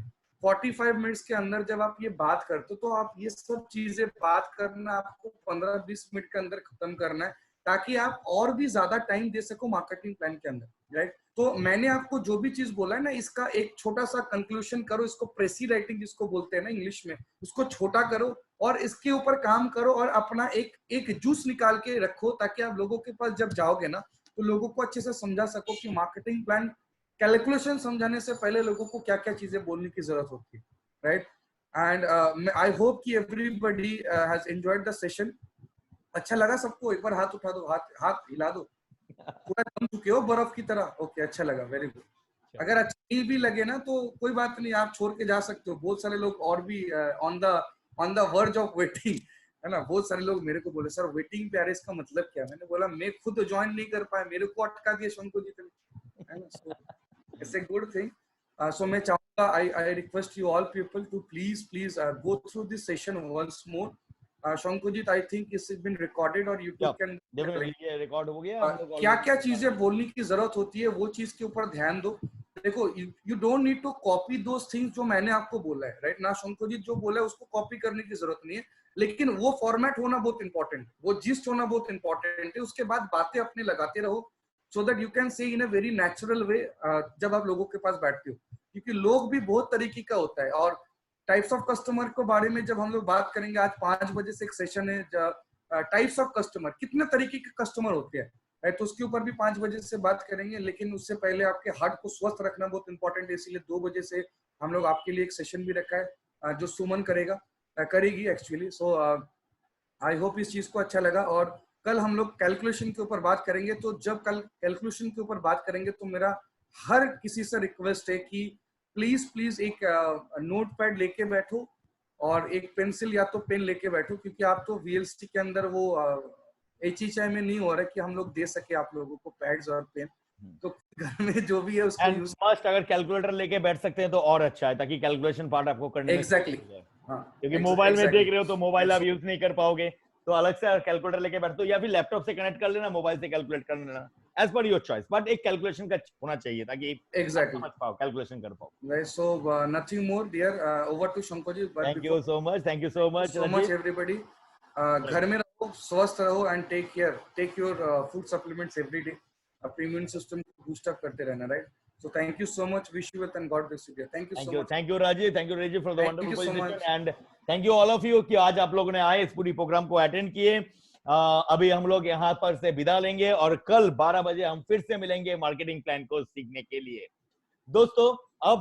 45 मिनट्स के अंदर, जब आप ये बात करते हो, तो आप ये सब चीजें बात करना आपको 15-20 मिनट के अंदर खत्म करना है, ताकि आप और भी ज्यादा टाइम दे सको मार्केटिंग प्लान के अंदर, राइट। तो मैंने आपको जो भी चीज बोला है ना, इसका एक छोटा सा कंक्लूजन करो, इसको प्रेसी राइटिंग जिसको बोलते हैं ना इंग्लिश में, उसको छोटा करो और इसके ऊपर काम करो, और अपना एक जूस निकाल के रखो, ताकि आप लोगों के पास जब जाओगे ना, तो लोगों को अच्छे से समझा सको कि मार्केटिंग प्लान कैलकुलेशन समझाने से पहले लोगों को क्या क्या चीजें बोलने की जरूरत होती है, राइट। एंड आई होप कि everybody has enjoyed the session. अच्छा लगा सबको? एक बार हाथ उठा दो, हाथ हाथ हिला दो। पूरा जम चुके हो बर्फ की तरह? ओके, अच्छा लगा, वेरी गुड। अगर अच्छा नहीं भी लगे ना तो कोई बात नहीं, आप छोड़ के जा सकते हो। बहुत सारे लोग और भी on the verge of waiting है ना। बहुत सारे लोग मेरे को बोले, सर वेटिंग पे आ रहे, इसका मतलब क्या? मैंने बोला मैं खुद ज्वाइन नहीं कर पाया, मेरे को अटका दिया शंको जी ने, है ना। So it's a good thing. So मैं चाहूंगा, I request you all people to please go through this session once more. Shankujeet, I think it's been recorded और यूट्यूब कैन डेफिनेटली ये रिकॉर्ड हो गया। हम लोग क्या क्या चीजें बोलने की जरूरत होती है वो चीज के ऊपर ध्यान दो। देखो, you don't need to copy those things जो मैंने आपको बोला है, राइट ना। शंकुजीत जो बोला है उसको कॉपी करने की जरूरत नहीं है, लेकिन वो फॉर्मेट होना बहुत इंपॉर्टेंट है, वो जिस्ट होना बहुत इंपॉर्टेंट है। उसके बाद बातें अपने लगाते रहो, so that you can say in a very natural way जब आप लोगों के पास बैठते हो, क्योंकि लोग भी बहुत तरीके का होता है। और टाइप्स ऑफ कस्टमर के बारे में जब हम लोग बात करेंगे, आज 5 बजे से एक सेशन है, टाइप्स ऑफ कस्टमर, कितने तरीके के कस्टमर होते हैं, है तो उसके ऊपर भी 5 बजे से बात करेंगे। लेकिन उससे पहले आपके हार्ट को स्वस्थ रखना बहुत इंपॉर्टेंट है, इसीलिए 2 बजे से हम लोग आपके लिए एक सेशन भी रखा है, जो सुमन करेगी एक्चुअली। सो आई होप इस चीज को अच्छा लगा। और कल हम लोग कैलकुलेशन के ऊपर बात करेंगे। तो जब कल कैलकुलेशन के ऊपर बात करेंगे, तो मेरा हर किसी से रिक्वेस्ट है कि प्लीज एक नोट पैड लेके बैठो और एक पेंसिल या तो पेन लेके बैठो, क्योंकि आप तो वीएलसी के अंदर वो HHI में नहीं हो रहा है कि हम लोग दे सके आप लोगों को पैड्स और पेन। तो घर में जो भी है उसको यूज, मस्ट अगर कैलकुलेटर लेके बैठ सकते हैं तो और अच्छा है, ताकि कैलकुलेशन पार्ट आपको करने में एग्जैक्टली, क्योंकि मोबाइल में देख रहे हो तो मोबाइल आप exactly. यूज नहीं कर पाओगे, तो अलग से कैलकुलेटर लेके बैठो, या फिर लैपटॉप से कनेक्ट कर लेना, मोबाइल से कैलकुलेट कर लेना, as per your choice. But एक कैलकुलेशन का होना चाहिए ताकि Exactly. समझ पाओ, कैलकुलेशन कर पाओ। Right. So nothing more, dear. Over to Shankoji. But thank before, you so much, thank you so much so much everybody. घर में रहो, स्वस्थ रहो, and take care. Take your food supplements every day. अपने immune system को boost up करते रहना, right? So thank you so much. Wish you well and God bless you, dear. Thank you so much. Thank you Rajeev, thank you Rajeev for the Thank wonderful you so presentation, much. And thank you all of you कि आज आप लोगों ने आए, इस पूरी programme को attend किए। अभी हम लोग यहाँ पर से विदा लेंगे और कल 12 बजे हम फिर से मिलेंगे मार्केटिंग प्लान को सीखने के लिए। दोस्तों, अब